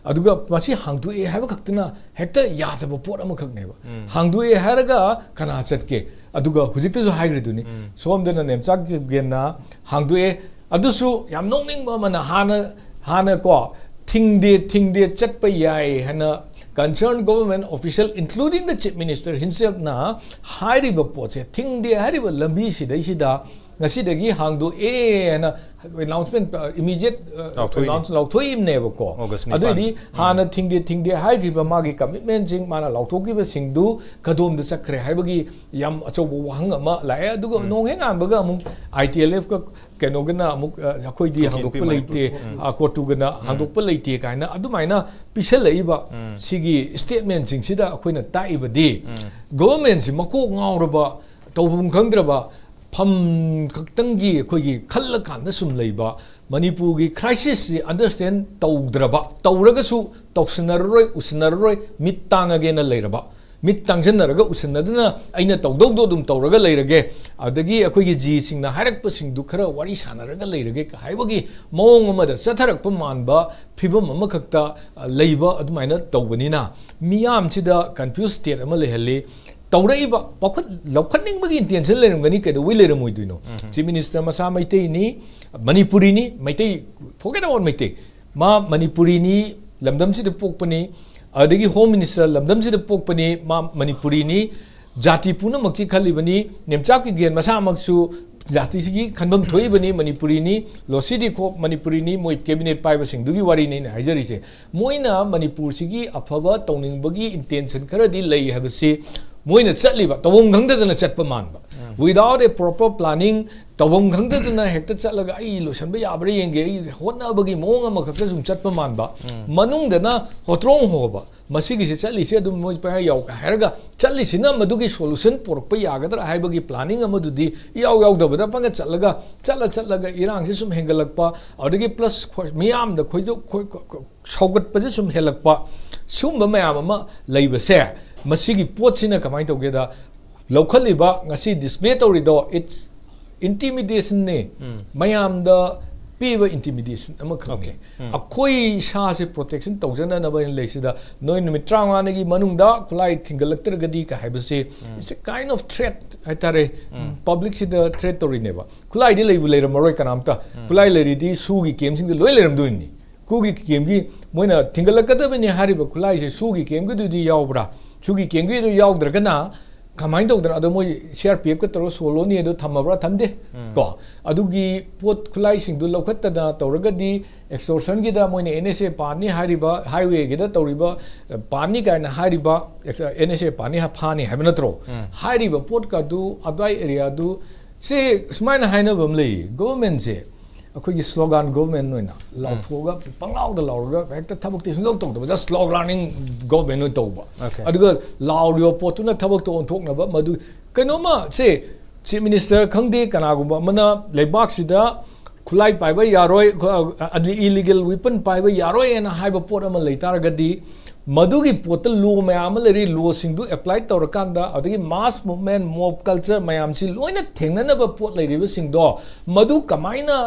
aduga masi hangdu e haiba khaktina hekta yadaba pot ama khakneba hangdu e haraga kana chatke aduga hujikta jo haigre duni somdana nemchak genna hangdu e adusu yam nongning ba mana hana ko thingde chatpa yai hana concerned government official including the chief minister himself na hairiba potse thingde hariba lambi sida ngasidagi hangdu e na announcement immediate announce lauthoi imneba ko adudi hana thingde haigiba magi commitment jing mana lauthokiba singdu kadom da sakre haibagi yam achobo wahang ama lae aduga nong heng ambaga amuk ITLF ka kenogana amuk akhoi di hangdok leite kotu gana hangdok leite kaina adumaina piselaiba sigi statement jing sida akhoina taiba di government si makok ngauraba tawbum khangdraba pham khaktangi akhoi khalla kan sum leiba Manipur gi crisis understand tawdraba tawraga su tawsinarroi usinarroi mittanga gena leiraba mit tangjenaraga usinaduna aina tawdogdo dum tawraga leirage adagi akhoi gi ji singna harakpa singdu khara wari sanaraga leirage ka haibagi mong amada satharakpa manba phibam ama khakta leiba adumaina tawbanina miyam chida confused state ama lehalli tawraiba pakhat lokhaning bagi intention leramgani kedo wi leramoiduino chief minister masa maitei ni Manipuri ni maitei forget about maitei ma Manipuri ni lamdam chida pokpani adagi home minister lamdam chida pokpani ma Manipuri ni jati puna makchi khalibani nemchak ki gen masa maksu jati sigi khandam thoibani Manipuri ni losidi ko Manipuri ni moi cabinet paiba singdugi wari ni haijari se moina Manipur sigi afaba tawning bagi intention khara di lei habasi moina chatliba tawong gangdadana chatpa manba without a proper planning tawong gangdadana hekta chatlaga ai losanba yabra yenge hotna bagi mong ama khakta sum chatpa manba manungdana hotrong hoba masigi se chatli se dum moi pa yaw ka heraga chatli sina madugi solution porpa yagadra haibagi planning amadudi yaw dabada panga chatlaga irang se sum hengalakpa adagi plus miyam da khoijo saugat pa sum helakpa sumba mayam ama leiba se masigi potsina kamai togeda lokhaliba ngasi display tawrido it's intimidation ne mayam da piba intimidation ama khang akoi sha se protection tawjana na ba leisida noi numit tranga nagi manungda kulai thingalakter gadi ka haibase it's a kind of threat atare public sida threat tori neba kulai di leibu leiram roi kanamta kulai leridi sugi kem sing loi leiram duini kugi kem gi moina thingalakada bani hariba kulai se sugi kem gi du yaubra sugi kem gi du yaudra kamai tawdra ado moi CRPF ka taro solo ni ado thamabra thamde ko adugi pot khulai sing du lokhatta da tawragadi extortion gi da moine NSA pani hariba highway gi da tawriba pani ka na hariba NSA pani ha phani habnatro hariba pot ka du adai area du se smaina haina bamlei government se akhoi slogan government noina lauthoga panglaw da lawga hekta thabak ti sung tok da just sloganing government no toba aduga lawrio potuna thabak to on thokna ba madu kanoma se chief minister khangde kanagumba mana leibak sida khulai paiba yaroi illegal weapon paiba yaroi ena haiba pot ama leitaragadi madugi portal law mayam leri law singdu apply tawrakanda adagi mass movement mob culture mayam si loina thengnana ba pot leiriba singdo madu kamaina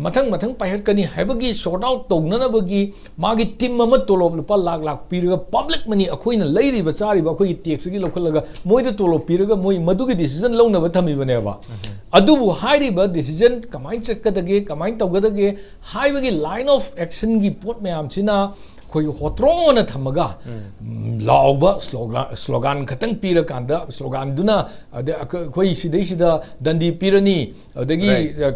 mathang paihat kani haibagi sort out tognanabagi magi team ama tolop lupa lakh piraga public money akhoina leiriba chariba akhoi tax gi lokhalaga moida tolop piraga moi madugi decision launaba thamibaneba adubu hairiba decision kamai chatkadage kamai tawgadage haibagi line of action gi pot mayam china khoi hotrona thamaga lauba slogan khatang pira kanda slogan duna khoi sidai sida dandi pirani adagi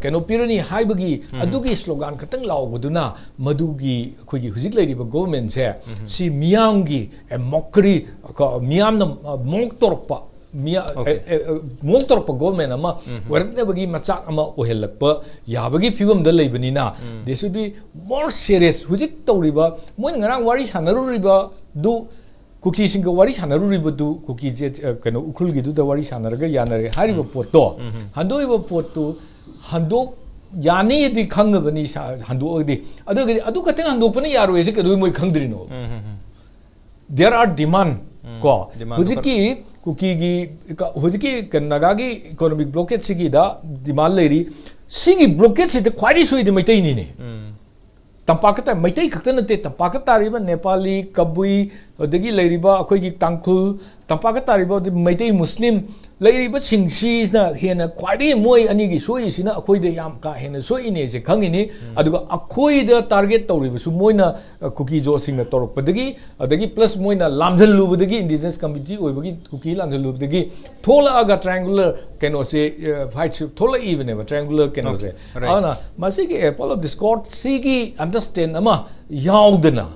keno pirani haibagi adugi slogan khatang laubaduna madugi khoi hujik leiriba government se si miyamgi mockery miyamna mok torpa mok government ama warakna bagi machak ama ohelakpa yabagi phibam da leibanina they should be more serious hujik tawriba moi ngarang wari sanaruriba du kuki singa wari sanaruriba du kuki je kano ukhul gi du da wari sanaraga yanare hariba potto handoiba pottu handok yani di khangabani handok adu kateng handok pani yaro ese kadu moi khangdrino there are demand ko hujiki kuki gi hujiki kanagagi economic blockade sigi da demand leri sigi blockade se de khwari sui de maitai ni ne तंपाकता Meitei खक्ता नते तंपाकता तारिबा Nepali कबुई अदगी लेरिबा अखोगी तांखुल तंपाकता तारिबा Meitei मुस्लिम लेरिबा सिंगसीना हेना क्वाडी मोय अनिगी सोइसिना अखोइदे याम का हेना सोइने जे खंगिनी अदुगा अखोइदा टारगेट तौरिबसु मोइना कुकी जो सिंगना तौरपदगी अदगी प्लस मोइना लामजलुबदगी इंडिजिनस कम्युनिटी ओइबगी कुकी लामजलुबदगी थोलागा ट्रायंगुलर कैनोसे फाइट थोला इवने ट्रायंगुलर कैनोसे आना मसिगी एपल ऑफ दिस गॉड सिगी अंडरस्टैंड अमा याउदना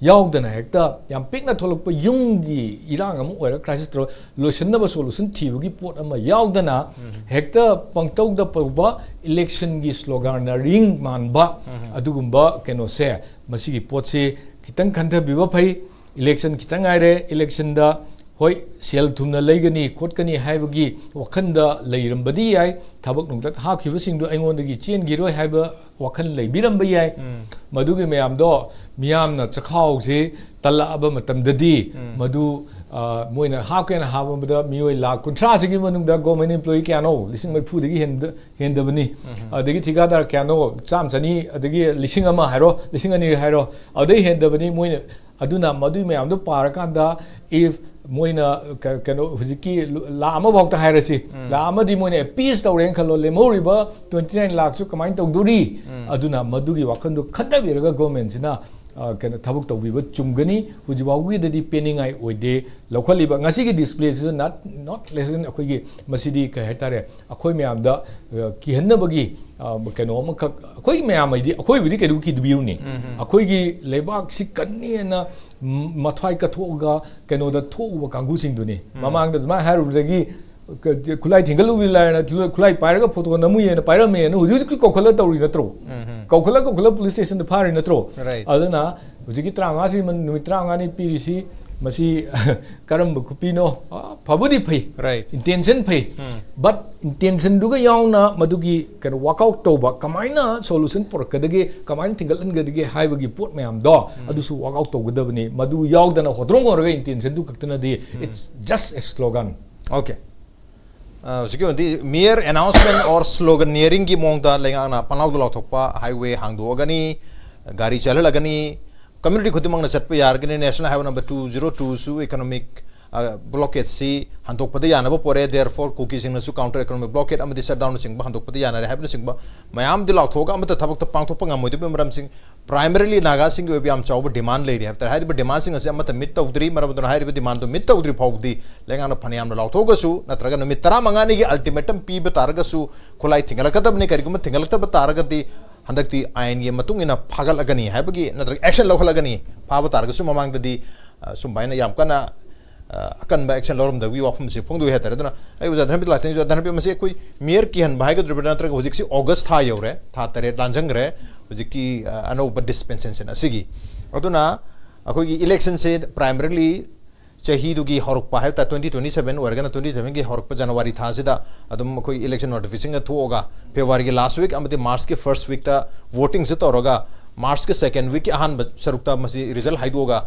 याउदना हेक्ता याम पिकना थोलप युंगी इरांग अम ओइरा क्राइसिस तो लोशनब सोल्यूशन थीबगी पोट अमा याउदना हेक्ता पंगतौदा पौबा इलेक्शन गी स्लोगन रिंग मानबा अदुगुंबा कैनोसे मसिगी पोटसे खितंग खंथबिबा फै इलेक्शन खितंग आइरे इलेक्शन दा होय सेल थुमना लेगनी खोटकनी हाइबगी वखंदा लेरंबदी याय थबक नुंगत हाखिबसिंग दो अइंगोंदगी चेनगिरोय हाइबा वखन लेबिरंब याय मदुगे मयामदो मियामना चखावसे तलाबा मतमददी मदु मोइना हाकेन हाबमदा मियोय लाख 30 सिगी मनुंगदा गवर्नमेंट एम्प्लॉई क्यानो लिसिंग मरफु दगी हेंदबनी अदगी ठिकादार क्यानो चाम चनी अदगी लिसिंग अमा हाइरो लिसिंग अनि हाइरो अदई हेंदबनी मोइना अदुना मदुई मयामदो पारकांदा इफ मोइना कनो हुजिकी ला अमा भक्ता हाइरसी ला अमदी मोइना पीस तौरेन खलो लेमोरिबा 29 लाख सु कमाइन तौदुरी अदुना मदुगी वाखंदो खतबिरगा गवर्नमेंट सिना कनो थबक तौबिबा चुमगनी हुजिबाउगी ददी पेनिंगाई ओइदे लौखलिबा ngasi display is not less than अखोगी मसिदी क हेतारे अखोय मयामदा किहन्नबगी कनो अमख अखोय मयामैदी अखोय बिदि केदु की दुबिरुनी अखोयगी लेबाक सि कन्नेना मथाई कथोगा कनोदा थोउबा कांगुसिंदुनी ममांगदा मा हारुदगी खुलाई थिंगलुबि लायना खुलाई पाइरगा फोटो नमुयेना पाइरमेना हुजुकी कोखला तौरी नत्रो कोखला पुलिस स्टेशन द फारि नत्रो अदना हुजुकी 35 सि नुमि 35 नि पिरिसि मसी करम खुपिनो फबुदी फै इंटेंशन फै बट इंटेंशन दुगा यावना मदुगी कन वर्कआउट तोबा कमाइना सॉल्यूशन पोरकदगे कमाइन थिंगलनगदगे हाइबगी पोट मयाम दो अदुसु वर्कआउट तोगदबनी मदु यावदना होद्रोंग ओरगा इंटेंशन दु खक्तना दि it's just a slogan okay mere announcement or sloganeering की मोंगदा लेंगा पनाउ दो लाथोपा हाईवे हांगदोगनी गाड़ी चललगनी कम्युनिटी खुदिमंगना चटप यारगनी नेशनल हाईवे नंबर 202 सु इकोनॉमिक ब्लॉकेट सी हंतोकपदे यानब पोरे देयरफॉर कुकी सिंगनसु काउंटर इकोनॉमिक ब्लॉकेट अमदि शटडाउन सिंग हंतोकपदे यानरे हाइबन सिंग मयाम दि लाथोगा अमत थबक त पांगथोप ngमोइदि मरम सिंग प्राइमरीली नागा सिंग ओबि आम चाव डिमांड लेरि हफ्तर हाइब डिमांड सिंग असे अमत मिट तौद्री मरम दन हाइब डिमांड तो मिट तौद्री फाउदी लेंगान फनियाम लाथोगसु नत्रगा नमित 15 नि गी अल्टीमेटम पीब तारगसु खुलाई थिंगलकदबने करिगुम थिंगलकतब तारगदि हंदक्ति आयन गे मतुंग इन फागलगनी हाइबगी नत्रगा एक्शन लौखलगनी फाब तारगसु ममांगदि सुमबायना याम कना अकन एक्शन लौरम दगी वाफम से फोंदु हेतर दना आई उजाधन भी लास्टिंग उजाधन भी मसे कोई मेयर की हन भाई को द्रबनात्र को जिक्सी अगस्त था यौरे था तरे लांजंग रे जिकी अनोब डिस्पेंसेशन असिगी अदुना अखोगी इलेक्शन से प्राइमरीली चाही दुगी हरकपा है 2027 वर्गना 2027 की हरकपा जनवरी था सिदा अदुम कोई इलेक्शन नोटिफिकेशन थोगा फेब्रुआरी के लास्ट वीक अमते मार्च के फर्स्ट वीक ता वोटिंग से तौरगा मार्च के सेकंड वीक के अहान सरुक्ता मसी रिजल्ट हाइदोगा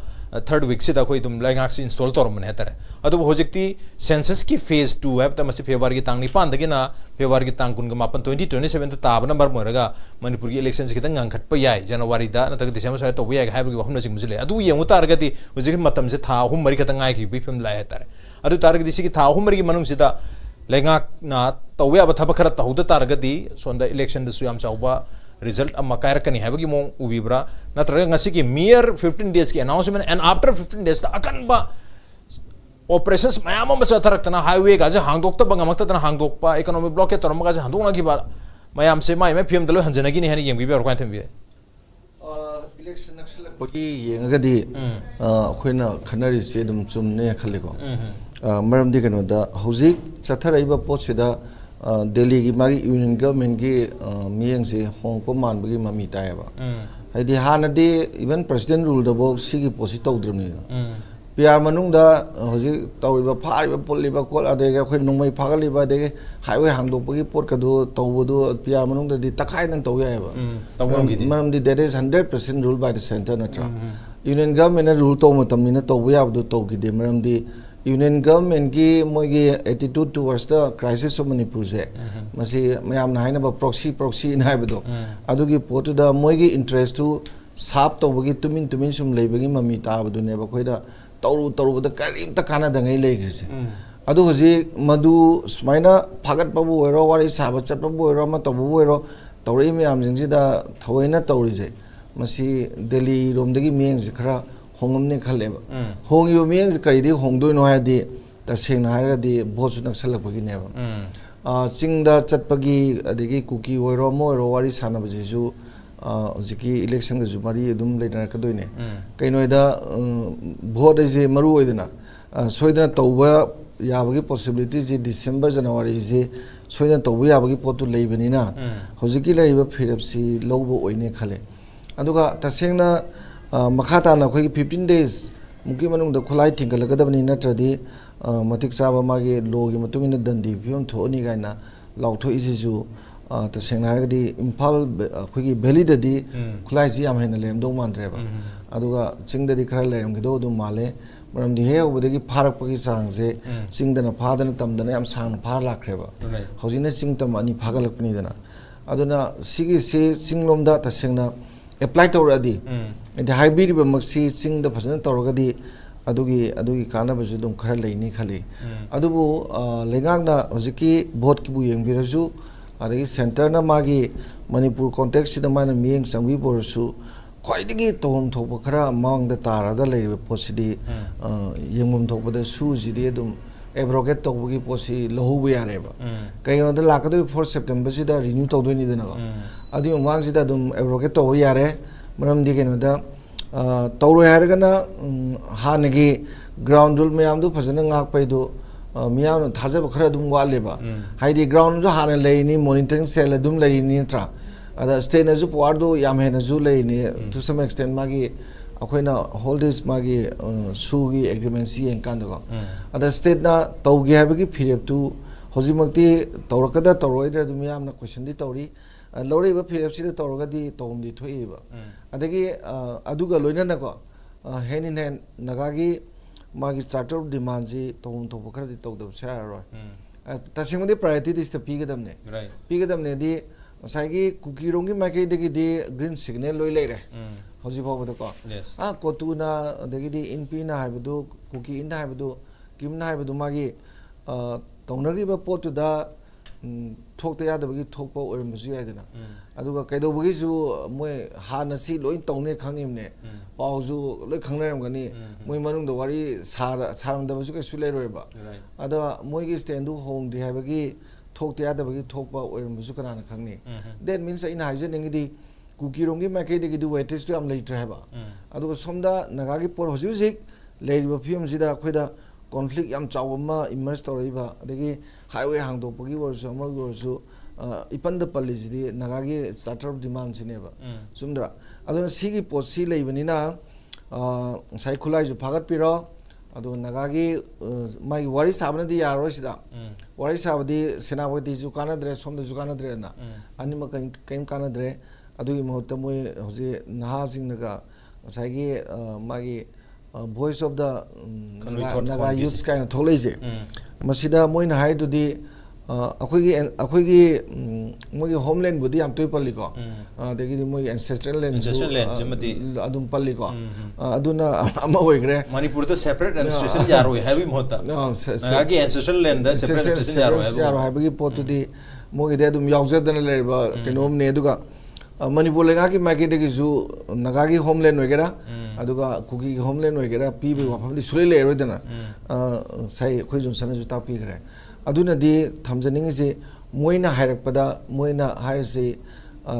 थर्ड वीक से कोई तुम लाइंगाक से इंस्टॉल तौर मन हेतर अदुब होजिक्ति सेंसस की फेज 2 है त मसी फेब्रुआरी की तांग निपान दगिना फेब्रुआरी की तांग कुन मापन 2027 ताब नंबर मोरगा मणिपुर की इलेक्शन से खितंग अंगखट प याय जनवरी दा नतक दिसंबर से तो याय हाइबगी वहम नसिंग मुजले अदु येंगु तारगति होजिक मतम से था हुम मरी खतंग आय की बिफम लाय हेतर अदु तारगति सिकी था हुम मरी मनुंग सिदा लाइंगाक ना तौया बथब खर तहुद तारगति सोंदा इलेक्शन दसु याम चावबा रिजल्ट अम्मा कायरकनी है मोंग उबीब्रा नत्रगा ngasi की mere 15 days की अनाउंसमेंट एंड आफ्टर 15 days अकनबा ऑपरेशंस मयाम अम चथरकना हाईवे गाजे हांगदोक्ता बंगमक्ता हांगदोक्पा इकोनॉमिक ब्लॉक के तोरम गाजे हांदोंना की बार मयाम से माय फिल्म दलो हंजनगी नि हनी येंबी बेर क्वाइन थम बे इलेक्शन नक्सलपगी येंगगदी अखोइना खनरी से दम चुमने खलेको मरमदि कनोदा हौजिक चथरइबा पोछिदा दिल्ली की मागी यूनियन गवर्नमेंट की मियंग से होंगपो मानबगी ममी तायबा हाइदि हानदि इवन प्रेसिडेंट रूल दबो सिगी पोसि तौद्रमनि पियार मनुंगदा होजि तौरिबा फारिबा पुलिबा कोल अदेगा खै नोंमै फागलिबा देगे हाईवे हांगदोपगी पोट कदो तौबदो पियार मनुंगदि तखाइदन तौयायबा तौगमगिदि मरमदि that is 100% rule by the centre नत्रा यूनियन गवर्नमेंट रूल तौ मतमनिना तौबयाबदो तौगिदि मरमदि Union government ki moigi attitude towards the crisis of Manipur se masi mayam na haina ba proxy in haibado adugi potu da moigi interest to sap to bagi tumin sum leibagi mami ta badu ne ba koida toru da karim ta kana da ngai leigrise adu hoji madu smaina phagat babu ero wari saba chat babu ero ma to babu ero tawri mayam jingji da thoina tawri je masi Delhi rom dagi meng je khara hongam ne khale ba hong yo meng je kai di hong doi no ha di ta seng na ha di bhot su nak salak bagi ne ba ching da chat pagi adigi kuki oro mo ro wari sana ba ju ziki election ga ju mari dum leina ka doi ne kai noi da bhot je maru oidana soidana tawba yabagi possibility je December January je soidana tawba yabagi potu leibani na hojiki laiba phirapsi lobo oine khale aduga tasengna makhata na khoi 15 days muki manung da khulai thingalagadabani natradi matik saba magi logi matungina dandi pion thoni gaina lautho isiju tasengna haragadi Imphal khoi valley dadi khulai ji am hena lem dong mandreba aduga chingdadi khara lerem gido du male maramdi he obadagi pharak pagi sangse chingdana phadana tamdana yam sang phar lakreba hojina chingtam ani phagalakpani dana aduna sigi se singlomda tasengna apply tawradi enti haibiri ba maksi ching da phasana tawragadi adugi kana basu dum khara leini khali adubu lengang na hojiki vote ki bu yengbirasu adagi center na magi Manipur context sida mana mieng sangwi borsu khoidigi tom thokpa khara mang da taraga leibe posidi yengmum thokpa da su jidi dum abrogate tawbugi posi lohu bu yareba kaino da lakadu 4 September sida renew tawdoi ni dana adi mang sida dum abrogate taw yare maram di kaino da tawro haragana hanagi ground rule mayam du phasana ngak paidu miyam thajab khara dum waleba haidi ground ju hana leini monitoring cell dum leini tra ada state na ju puardo yam hena ju leini to some extent magi akoina hold this magi sugi agreement si en kan do ada state na tawgi habagi phirep tu hojimakti tawrakada tawroida dum yam na question di tawri lori ba phirep si da tawragadi tom di thoiba adagi aduga loina na ko henin hen nagagi magi charter of demand ji tom to bokra di tawdab sa ro tasingodi priority dis ta pigadam ne pigadam ne di saigi kukirongi makai degi di green signal loi leire hoji bawda ko kotuna degi di inpi na haibdu kuki in haibdu kim na haibdu magi tonagi ba potu da thokta yadabagi thokpa orimsu yadina aduga kaidobagi ju moi hana si loi tawne khangimne pauju loi khangnaram gani moi manung da wari saram da su ka sulai roiba ada moi gi standu home di habagi thokta yadabagi thokpa orimsu kana na khangni that means in hygiene di kukirongi makai de du weightage to am later haba aduga somda nagagi por hojusik leiba film sida khoida conflict yam chawma immerse toriba adegi highway hangdopagi warsu amagi warsu ipanda pallijidi nagagi starter of demand sineba sumdra aduna sigi posi leibanina sai khulai ju phagat piro adu nagagi mai wari sabna di yaro sida wari sabdi senapati ju kanadre somda ju kanadre na anima kaim kanadre adugi mahutta moi hoje naha singnaga saigi magi voice of the naga youths kind of tholaise masida moina haidu di akhoi mogi homeland budi am toy palli ko degi di mogi ancestral land adum palli ko aduna ama hoigre Manipur the separate administration yaro heavy mohta nagi ancestral land the separate administration yaro habagi potu di mogi de adum yaujadana leba kenom ne duga Manipur lenga ki maki de ju nagagi homeland hoigera aduga kuki homeland hoigera pibe wafamdi sulele roidana sai khoi jun sana ju ta pi gre aduna di thamjaning se moina hairakpada moina haise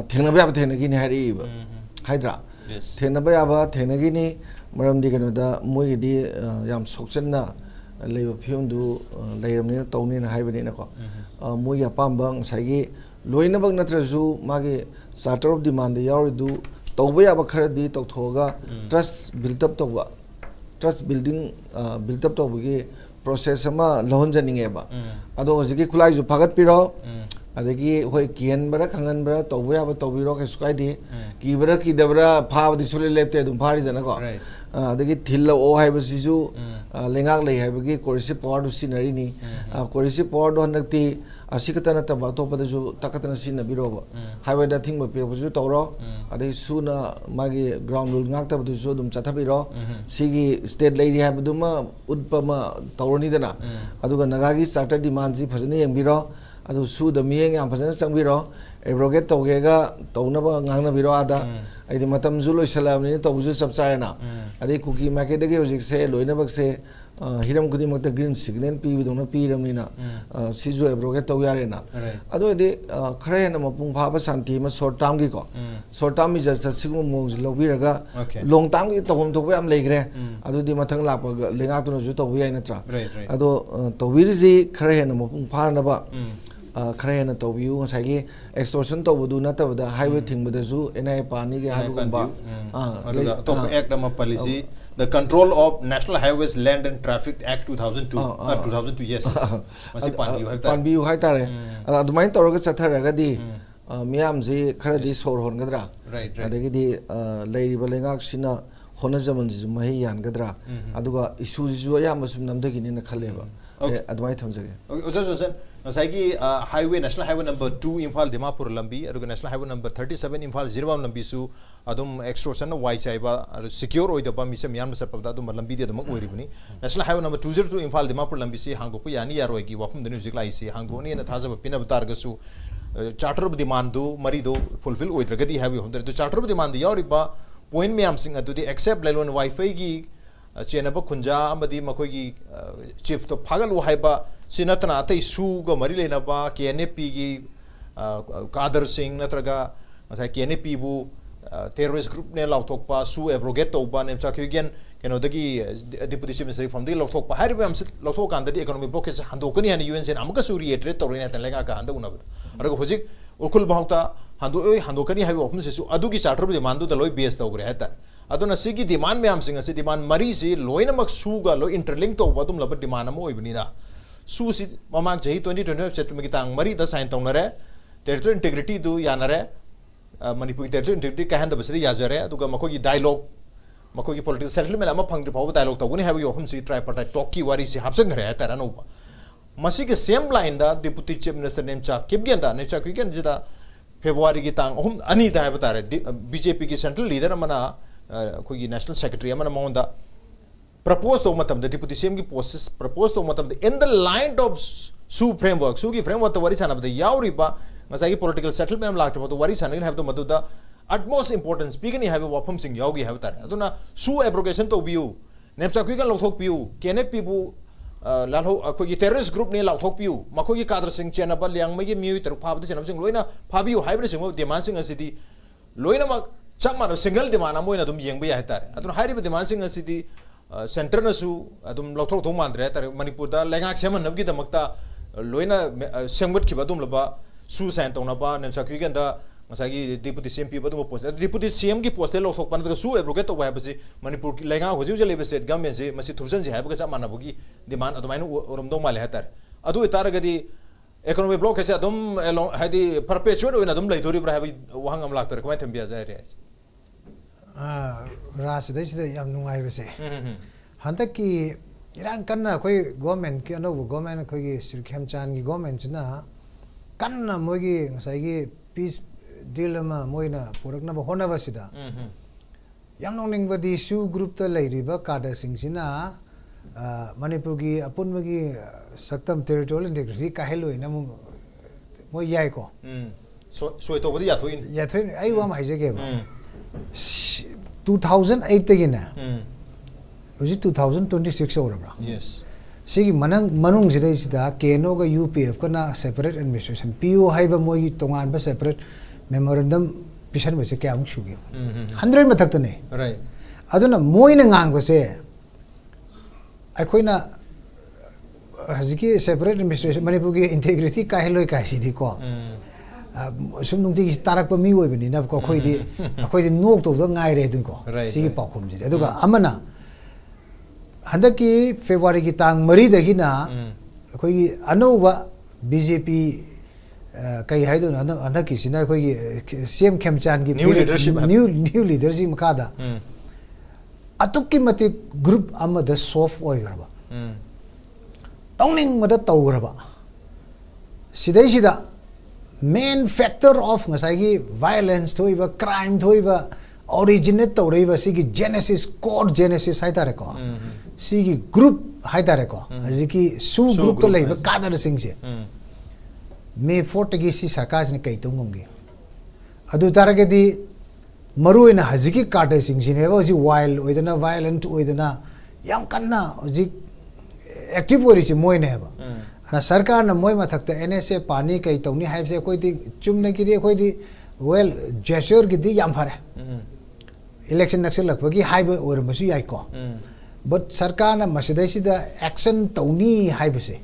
thengna ba thenagi ni hari ba haidra thengna ba thenagi ni maram di kano da moi di yam sokchanna leiba phiondu leiramni tawni na haibani na ko moi apambang saigi loina bang natraju magi starter of demand yawridu tawba ya bakhara di tawthoga trust build up tawba trust building build up tawbagi process ama lohonjaninge ba ado hojiki khulai ju phagat piro adagi hoi kian bara khangan bara tawba ya ba tawbiro ke sukai di ki bara ki dabra pha di sule lepte dum phari dana ko adagi thilla o hai ba siju लेंगाक ले हाइबगी कोरिसी power दु scenery नि कोरिसी power दो हनकती असिकतना तब अतोपदसु तकतना सिनबिरोबा highway दा thing बपिरबसु तौरो अदे सुना मागी ground rule ngak tabdusu dum chathabiro sigi state lady habduma utpama tawroni dana aduga nagagi charter demand ji phajani yengbiro adu su da miyeng yam phajana changbiro abrogate tawgega tawnaba ngangna biro ada aidi matam zu loisalamni tawju sapchaina adi cookie market dagi hojik se loinabak se hiram kudi makta green signal pi bidona pi ramnina sizu abrogate tawyarena adu adi khare na mapung phaba santi ma short term gi ko short term mi just sigum mong lobiraga long term gi tawum to yam legre adu di mathang la pa lenga tu ju to yai na tra adu tawirji khare na mapung phana ba khare na tawbiu ngasai extortion to budu na tabda highway thing budasu NI pani ge haru gamba to act ma policy the control of National Highways Land and Traffic Act 2002 2002 yes masi panbi yu hai tare adumai tawraga chatharaga di miyam ji khara di sor hon gadra adagi di leiriba lengak sina hona zaman ji mahi yan gadra aduga issue ji ayam sum namdagi ni na khaleba adumai thamjage okay Nasagi highway National Highway number 2 Imphal Dimapur lambi aduga National Highway number 37 Imphal Jirbam lambi su adum extortion na wai chaiba secure oi da ba misem yan masar pabda adum lambi de adum oiribuni National Highway number 202 Imphal Dimapur lambi si hangdo ku yani yaroi gi wafum de music lai si hangdo ni na thaja pina batar ga su charter of demand do mari do fulfill oi dragadi highway hondre to charter of demand yori ba point me am sing adu di accept lelon wifi gi chenaba khunja amadi makoi gi chief to phagal wo haiba sinatna atai su ga mari lena ba KNP gi kader singh natraga asai KNP bu terrorist group ne lauthok pa su abrogate to ba ne chakhigen keno dagi deputy chief minister from the lauthok pa hari am lauthok kan the economic blockage handokani han UN sen amka su reiterate to rena tan lega ka handa unab arago hojik urkul bahauta handokani habi option se su adu gi charter bu demand do loi base to gre hata aduna sigi demand me am singa se demand mari si loina mak su ga lo interlink to ba dum laba demand am oi bini na su si mamang jahi 2025 settlement ki tang mari da sign tawnare territorial integrity du yanare Manipur territorial integrity ka handa basri yazare aduga makogi dialogue makogi political settlement ama phangri phaw dialogue tawuni habi yohum si tripartite talk ki wari si hapsang gare tara no ba masi ke same line da deputy chief minister nem cha kibgenda ne cha kigen jida February ki tang hum ani da ha batare BJP ki central leader amana kogi national secretary amana maunda proposed to matam the deputy CM ki process proposed to matam in the line of su framework su ki framework to wari sana the yauri ba ngasai political settlement am lakta to wari sana have to matu the utmost importance speaking have wapam sing yogi have tare aduna su abrogation to biu nepsa ki kan lothok piu KNP bu lalho ko gi terrorist group ne lothok piu mako gi kadra sing chena ba liang mai gi miu ter phab de chenam sing loina phabiu hybrid sing demand sing asidi loina ma chamma single demand amoina dum yeng ba ya tare aduna hybrid demand sing asidi center na su adum lothok thong mandre tare Manipur da lengak seman nabgi da makta loina sengbat ki badum laba su san tong na ba nem sa ki ganda ngasagi deputy CM pi badum post deputy CM ki post lothok pan da su abrogate to ba basi Manipur ki lenga hoju je lebe state government se masi thubsan je ha ba sa manabugi demand adumainu orom do male hatar adu itar gadi economic block se adum hadi perpetuate oina adum lai dori bra ha wahang am laktar ko mai thambia jai re Ras dai sida yam nungai bese hantak ki irang kanna koi government ki anu government koi gi Sri Khemchan gi government na kanna moi gi ngasai gi peace deal ma moina purakna ba hona ba sida yam nong ning ba di su group ta lairi ba kada sing sina Manipur gi apun ma gi saktam territorial integrity ka heloi na moi yai ko so to bodi yathoin ai wa mai je ge ba 2008 tegina uji 2026 orabra yes sigi manung sidai sida keno ga UPF kana separate administration PO haiba moi tongan ba separate memorandum pisan ba se kya amuk shugi 100 mathak tane right aduna moi na ngang ba se akoina haziki separate administration Manipur gi integrity ka heloi ka sidi ko sum nung ti tarak pa mi oi bani na ko khoi di nok to da ngai re dun ko sigi pa khum ji aduga amana handaki February ki tang mari da gi na khoi gi anova BJP kai hai do na handaki sina khoi gi CM Khemchan gi new leadership new leadership makada अतुक्की मति group अमद soft ओइग्रबा तौनिंग मद तौग्रबा सिदैसिदा main factor of ngसाइगी violence थोइबा क्राइम थोइबा ओरिजिनेट तौरैबा सिगी जेनेसिस कोर जेनेसिस हाइतारे को सिगी ग्रुप हाइतारे को हजिकी सु ग्रुप तो लैबा कादर सिंगसे मे 4 तगी सी सरकार ने कई तुंगंगे अदु तारगेदी मरुइना हजिकी कार्ड सिंगसिने हजि वाइल्ड ओइदना वायलेंट ओइदना याम कन्ना हजि एक्टिव ओरिसि मोइने हेबा ना सरकार न मोइ मथक्ता एनएसए पानी कई तौनी हाइबसे कोइदी चुमने गिदी कोइदी वेल जेस्चर गिदी याम फरे इलेक्शन नक्सल लखबगी हाइब ओरमसु याइको बट सरकार न मसिदैसिदा एक्शन तौनी हाइबसे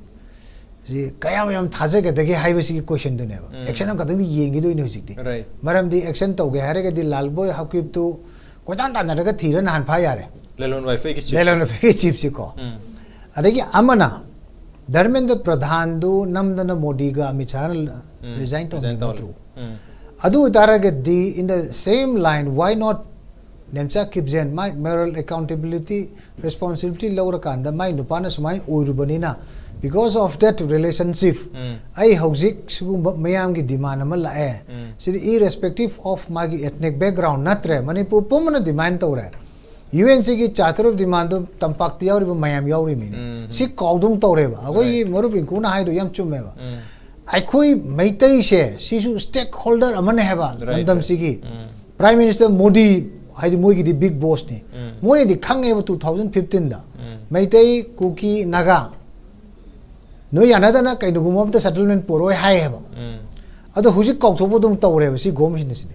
जी कयाम याम थाजगदगे हाइबसी क्वेश्चन दुनेबा एक्शन हम कदंदी येंगिदोइने हुजिकती मरमदी एक्शन तौगे हारेगदी लालबोय हाकिबतु कोदान तानरगा थीरन हानफा यारे लेलोन वाइफाई चिप सिको अदगी अमना धर्मेंद्र प्रधान दु नमदन मोदी गा मिचार रिजाइन तो अदु तारगदी in the same line why not Nemcha Kipgen माय मोरल अकाउंटेबिलिटी रिस्पांसिबिलिटी लौर कांदा माय नुपाना सुमाय ओरुबनिना because of that relationship ai hojik sugum mayam gi demand ama lae sidi irrespective of magi ethnic background natre manipur pumna demand tore UNC gi chatur demand tampak tiauri mayam yauri mi si kaudung tore ba agoi moru RINKU na haidu yam chumme ba ai khoi maitai she si su stakeholder amane heba landam sigi prime minister modi haidi moi gi di big boss ni moi di khange 2015 da maitai kuki naga no yanadana kainugum the settlement poroi hai heba ado huji kauthobo dum tawre si gom hinisni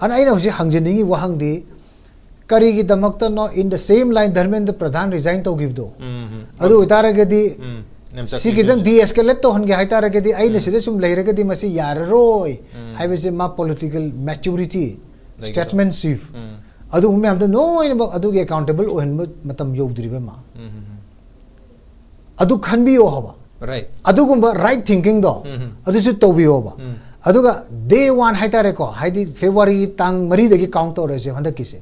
ana aina huji hangjeningi wahangdi kari gi damakta no in the same line dharmendra pradhan resign to give do ado utaragedi si gidan de-escalate to honge haitaragedi aina side sum leiragedi masi yarroi haibese ma political maturity statesmanship adu umme amda no ina adu ge accountable ohen matam yogdribe ma adu khanbi o haba right adugumba right thinking do adusu tawbiyo ba aduga day one haitare ko haidi February tang mari dagi count to rese handa kise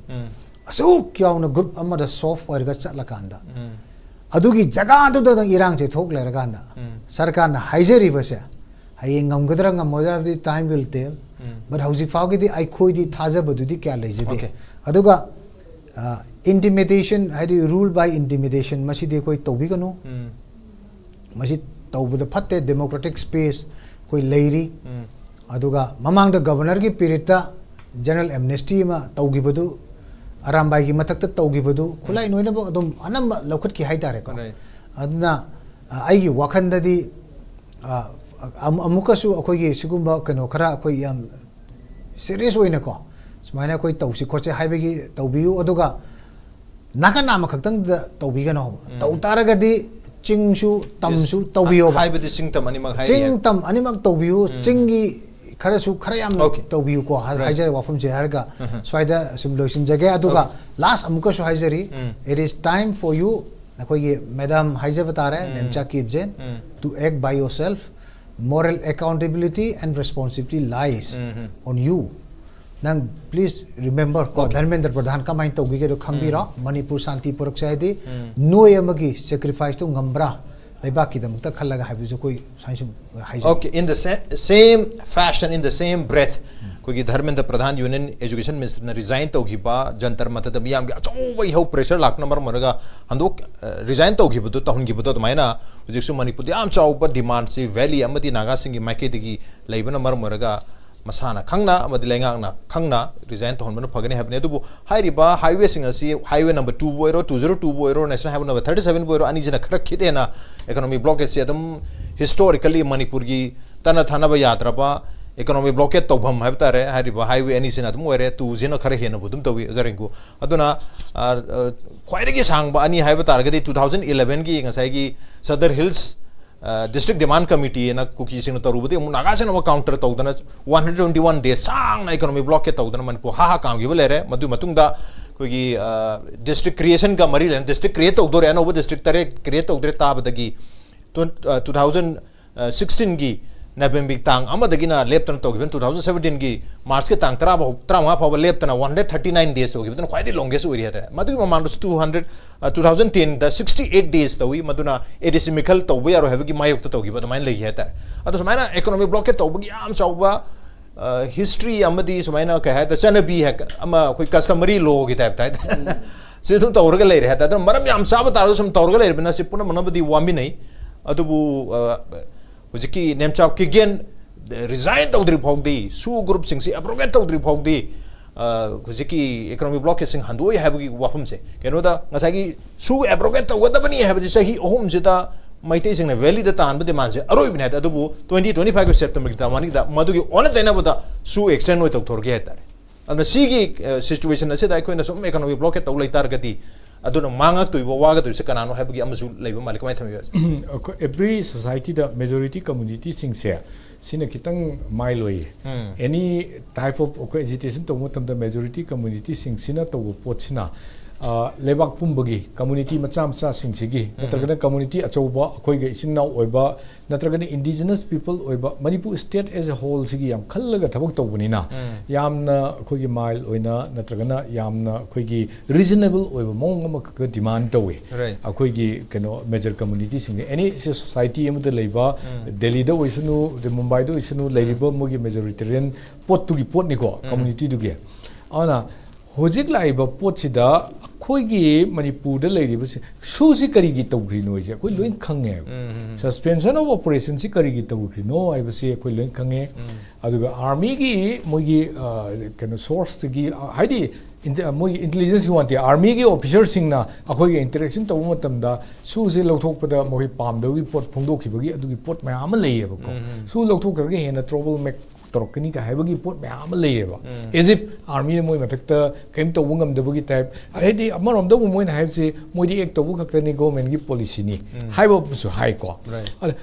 asu kyawna group amada soft warga chatla kanda adugi jaga adu da irang che thok le raganda sarkar na haijeri base hayeng ngamgadra ngamodra di time will tell but hauji fawgi di ai khoi di thaja badu di kya leje de aduga intimidation haidi rule by intimidation masi de koi tawbi kanu Masih तौबद Fatte democratic space कोई लेरी अदुगा ममांग the governor की period general amnesty मा तौगिबदु अरामबाई की मथक तौगिबदु खुलाई नोइना अदुम अनम लौखत की हाइतारे को अदना आइगी वखंददी अमुकसु अखोगी सिगुंबा कनो खरा अखोई याम सीरियस होइना को सुमाइना कोई तौसी खोचे हाइबेगी तौबियु अदुगा नाका नाम खक्तंग तौबिगनो तौतारगदी चिंगसु तमसु तौबियो हाइबदि चिंगतम अनिमक हाइ चिंगतम अनिमक तौबियो चिंगी खरसु खरयाम तौबियो को हाइजर वाफम जे हरगा स्वाइदा सिमुलेशन जगे अदुगा लास्ट अमुका सु हाइजरी it is time for you नकोई मैडम हाइजर बता रहे Nemcha Kipgen to act by yourself moral accountability and responsibility lies on you nang please remember ko dharmendra pradhan ka main tawgi ge do khangbira manipur shanti purak saidi noi amagi sacrifice to ngambra laiba ki dam ta khallaga haibu jo koi science hai okay in the same fashion in the same breath ko gi dharmendra pradhan union education minister na resign tawgi ba jantar mata da miyam ge acho bai ho pressure lak number maraga handok resign tawgi bu to hun gi bu to maina hujik su manipur di am chau par demand si valley amadi naga sing gi maike digi laibana mar maraga masana khangna amadi lengang na khangna resign to honbana phagane habne dubu hairiba highway sing asi highway number 2 boiro 202 boiro national highway number 37 boiro ani jina khara khide na economy blockade se adum historically manipur gi tana thana ba yatra ba economy blockade to bham habta re hairiba highway ani sina dum were tu jina khara hena budum to zarinku aduna khwaide gi sang ba ani haiba targadi 2011 gi ngasai gi Southern Hills district demand committee na kuki sing tarubudi naga sen wa counter tawdana 121 days sang na economy blockade tawdana manipur ha kam gi bolere madu matungda kogi district creation ka mari len district create tawdore no district tare create tawdre ta badagi 2016 gi Nabembik tang amadagina leptan to given 2017 gi March ke tang tra fa leptan 139 days to given quite the longest uri hata madu mamandus 2010 the 68 days to wi maduna edisimical to we are have gi mayuk to gi but main legi hata adu samaina economic blockade to gi am chawba history amadi samaina ka hata chanabi ha ama koi customary law gi type tai se thum tawrga lei hata adu maram yam sab tar sum tawrga lei bina se puna manabadi wami nei adu bu Hujiki Nemchap Kigen resign to the Pogdi, Su group sing si abrogate to the Pogdi, Hujiki economic block sing Handui have Wapumse. Kenoda Nasagi Su abrogate to what the money have to say he home Zeta might taste in a valley the town, but the man's Aroibin had Adubu 20-25 September the money that Madugi on a dinner with the Su extend with Torgeta. And the Sigi situation I said I couldn't some economic block at Olay Targati. Aduna manga to waga to sekanano have amazu labor malikamai. Every society the majority community sings here. Sina kitang miloi. Any type of agitation to what the majority community sings sina to pochina. Lebak pumbagi community macam sing sigi. Natragana community achoba koi isina oiba. Natragana indigenous people oiba. Manipur state as a whole sigi yam kallaga tabak to bunina. Yamna koi mile oina natragana yamna koi reasonable oiba mong demand to we. Koi kano major community sing. Any society am the labor Delhi do isunu the Mumbai do isunu labor mogi majoritarian pot to pot niko community to get. Ana hojik laiba pochida Koigi Manipur the lady was Susi Karigi Togrino, I could link Kange. Suspension of operations, Karigi Togrino, I was say a could link Kange. Aduga Armigi, Mogi can source to give Heidi intelligence you want the Armigi officers sing na a Kogi interaction to Motamda, Susi Lotopada Mohi Palm, the report Pondoki, to report my Amalay. Su Lotok again a trouble make. Torokani ka habagi put Amalay. As if army moy matakta came to Wungam the boogie type. I had the amount of the woman have say Modi act of Wukakani government give policy ni. High up so high co.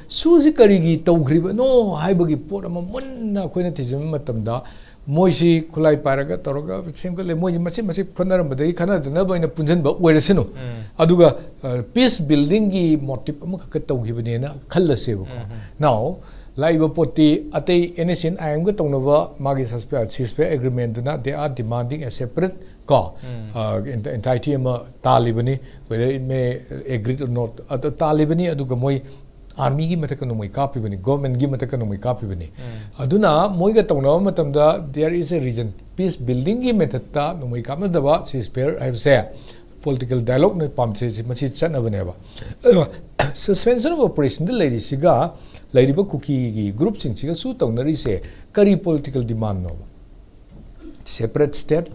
Susi Karigi to grip no high buggy put a mona quinatism matamda. Moishi Kulai Paraga, Toroga, single Moji Massive Conor, but they cannot never in a Punjan, but where is no Aduga peace building motive Makato given color save. Now, Laiba Poti, Ate Innocent, I am going to know Magis Ceasefire agreement. Do not, they are demanding a separate car. Entirety Talibani, whether it may agree or not. At the Talibani, Adugamoi, Army Matakanumi copy, government give Matakanumi copy. Aduna, Moiga Tono Matamda, there is a reason. Peace building metata, no Moikama Dava, ceasefire, I have said. Political dialogue, no pump says, Machit Sanavaneva. Suspension of operation, the lady cigar. Laiba cookie groups in Chigasu Tonari say, Kari political demand no. Separate state,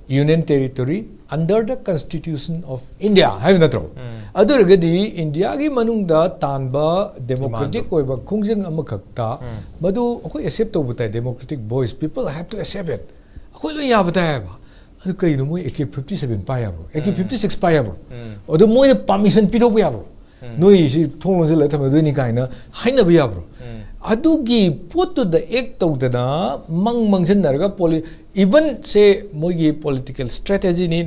union territory under the constitution of India. Have not true. Other gadi India gi manungda tanba democratic oiba kungjang amakakta, Madu accept over democratic voice. People have to accept it. Okay, no more AK-57 payable, AK-56 payable, or the more permission pidobuyable. No, she told us a letter of any kind of Hainabiabro. Adugi put to the act of the Mang Mangsanarga Poli, even say Mogi political strategy in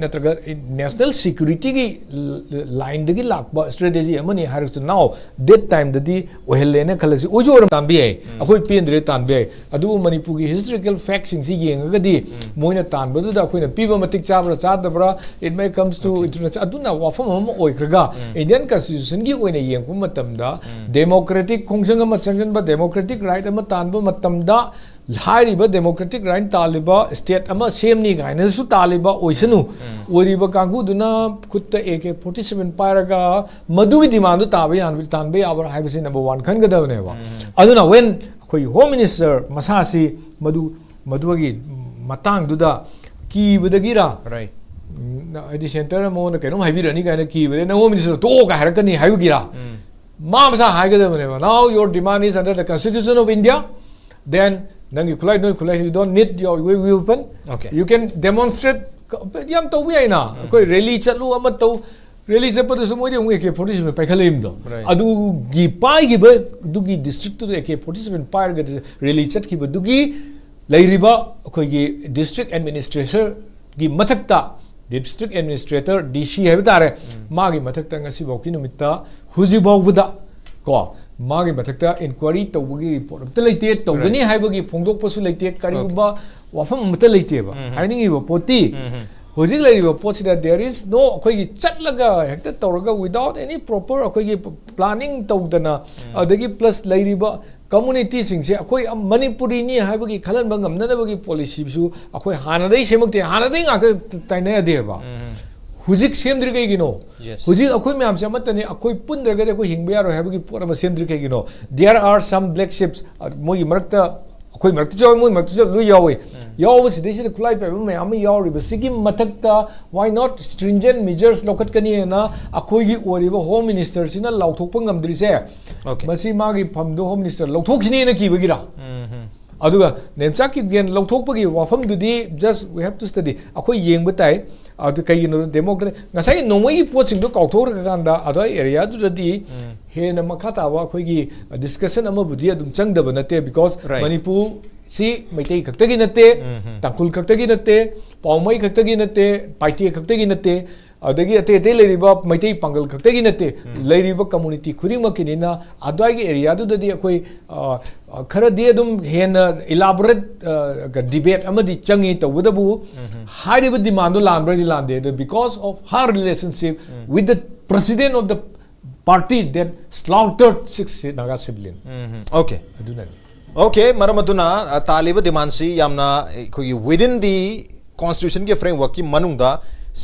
national security line the Gilak strategy, money Harrison now, that time the D. Ohelena Kalasi, Ujor Tanbe, a whole pin the Tanbe, Adu Manipugi historical facts in Sigi, Gadi, Moina Tan, but the Queen of people Matic Chabra Sadabra, it may comes to Aduna Wafam Oikraga, Indian Constitution give when a young Kumatamda, democratic Kungsanga but democratic right Amatanbo Matamda. Hariba democratic right Taliba state ama same ni gaina su Taliba oisanu oriba kangu duna kutta AK-47 paraga madu demand tabe an tanbe our haibase number 1 khan gadavneba aduna when koi home minister masasi madugi matang duda ki budagira right adi center mo na kenu haibirani gaina ki bude na home minister to ga harakani haibugira mamsa haigadavneba now your demand is under the constitution of India then you don't need your weapon. Okay. You can demonstrate. Yam to we na. Koi rally chatlu amat to rally chapat sumo de AK-47 paikalim do. Adu gi pai gi ba dugi district to AK-47 pair ga rally chat ki ba dugi lairiba koi gi district administrator gi mathakta district administrator DC have tare magi mathakta ngasi boki numitta huji bawda ko मागे मथक्ता inquiry तौबगी report अमत लेते तौगनी हाइबगी फोंदोकपसु लेते करिगुबा वाफम अमत लेतेबा हाइनिंगिबा पोती होजिक लेरिबा पोसिदा there is no अखोगी चटलगा हेक्ता तौरगा विदाउट एनी प्रॉपर अखोगी प्लानिंग तौदना अदगी प्लस लेरिबा कम्युनिटी सिंगसे अखोई मणिपुरी नि हाइबगी खलन बंगमनबगी पॉलिसी बिसु अखोई हानदै सेमक्ते हानदै गाक ताइने देबा हुजिक सेमद्रि कइगिनो हुजिक अखोई म्याम चमतने अखोई पुनद्रगदे अखोई हिंगबा यारो हाइबगी पोर अमा सेमद्रि कइगिनो there are some black ships मोगी मरक्ता अखोई मरक्ता जो मोई मरक्ता जो लु यावे यावे सिदे खुलाई पे म्याम यावरि बसिगी मथक्ता व्हाई नॉट स्ट्रिंजेंट मेजर्स लौकत कनी ना अखोई ओरिबा होम मिनिस्टर सिना लाउथोकप ngamdrise मसी मागी फमदो होम मिनिस्टर लौथोखिने ना किबगिरा अदुगा नेमचाकी गेन लौथोकपगी वाफमदुदी just we have to study अखोई येंगबा ताई अदु कइगिनो डेमोक्रेट ngasai नोमई पोचिंगदो काउथोरगांदा अदो एरिया दुदि हेन मखातावा अखोईगी डिस्कशन अमबुदी अदुम चंगदब नते बिकॉज मणिपुर सी मैतई खक्तगी नते तांकुल खक्तगी नते पाउमई खक्तगी नते पाइटी खक्तगी नते अदगी अते अते लेरिबा मैतई पांगल खक्तगी नते लेरिबा कम्युनिटी खुदिमकिनिना अदवाइगी एरिया दुदि अखोई खरदि अदुम हेन इलाबोरेट डिबेट अमदि चंगी तवदबु हाइरिबा डिमांडो लानब्रदि लांदे because of her relationship with the president of the party that slaughtered 6 Naga siblings. Okay. Okay, maramaduna taliba demansi yamna within the constitution ke framework ki manungda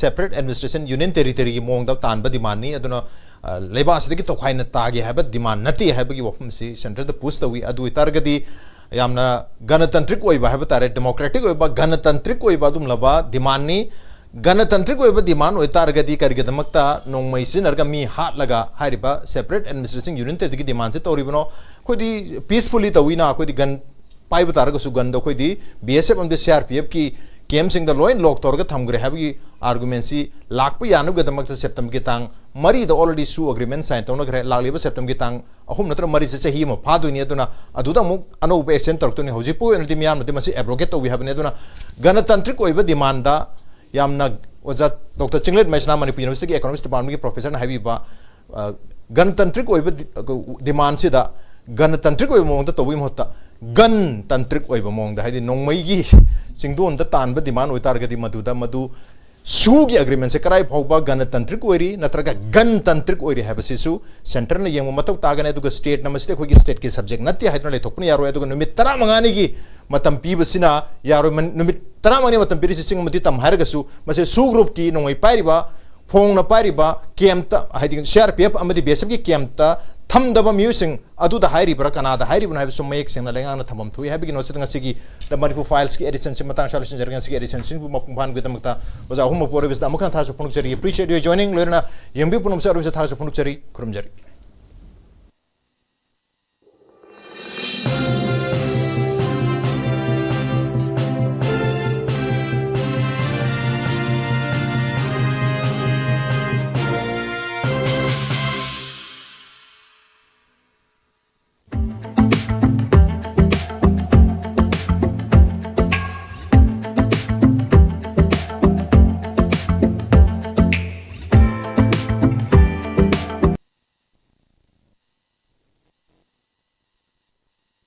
separate administration union territory ki mongda tanba demand ni aduna leba asli ki tokhai na tagi haba demand nati haba ki wafum si center the push the we adu targadi yamna ganatantric oiba haba tare democratic oiba ganatantric oiba dum laba demand ni गणतंत्रिक demand होतारगदी करिगदमक्ता नोंगमई सिनरगा मी हाट लगा हारिबा separate administration union तेदगी डिमांड से तौरिबनो खोदी पीसफुली तविना खोदी गन पाइब तारगसु गन दो खोदी बीएसएफ अमदे सीआरपीएफ की केम सिंग द लोइन लॉक तौरगा थमग्रे हाबगी आर्गुमेंट सी लाकप यानुगदमक्ता सेप्टेम्बर के तांग मरी द ऑलरेडी सु एग्रीमेंट साइन तौनग्रे लालिबा सेप्टेम्बर के तांग अहुम नत्र मरी से चही म फादुनी अदुना अदुदा मुक अनोब एक्शन तौरतुनी हौजिपु एनदि मियाम नदि मसी एब्रोगेट तौवी हाबने अदुना गणतंत्रिक ओइबा डिमांड दा यामना ओजा डॉक्टर चिंगलेट मैसना मणिपुर यूनिवर्सिटी की इकोनॉमिक्स डिपार्टमेंट के प्रोफेसर ने हाइबा गणतंत्रिक ओइबा डिमांड सिदा गणतंत्रिक ओइबा मोंग द तोबी मोहता गणतंत्रिक ओइबा मोंग द हाइदि नोंगमई की सिंगदोन द तानबा डिमांड ओइतारगदि मदुदा मदु सूगी एग्रीमेंट से कराई फाउबा गणतंत्रिक ओइरी नत्रगा गणतंत्रिक ओइरी हाबसिसु सेंटर ने यंग मतौ तागने दुगा स्टेट नमस्ते खोगी स्टेट के सब्जेक्ट नत्य हाइदन लेथोपनि यारो दुगा नुमित 15 की मतम पीबसिना यारो नुमित 15 मतम पीरि सिंग मति तम हारगसु मसे सु ग्रुप की नोंगै पाइरिबा फोंगना पाइरिबा केम्ता हाइदि सीआरपीएफ अमदि बीएसएफ की केम्ता थमदबा म्यूसिंग अदुदा हाइरिबरा कनादा हाइरिबन हाइब सो मयक सिंगना लेंगाना थमम थुई हाइबि नोसित ngasi द मणिपुर फाइल्स की एडिशन से मतंग सॉल्यूशन जरगन से एडिशन सिंग मपुंबान गदमक्ता ओजा हुम पोरबिस द अमखन थासो पुनुचरी अप्रिशिएट योर जॉइनिंग लेरना यंबि पुनुम सर्विस थासो पुनुचरी खुरमजरी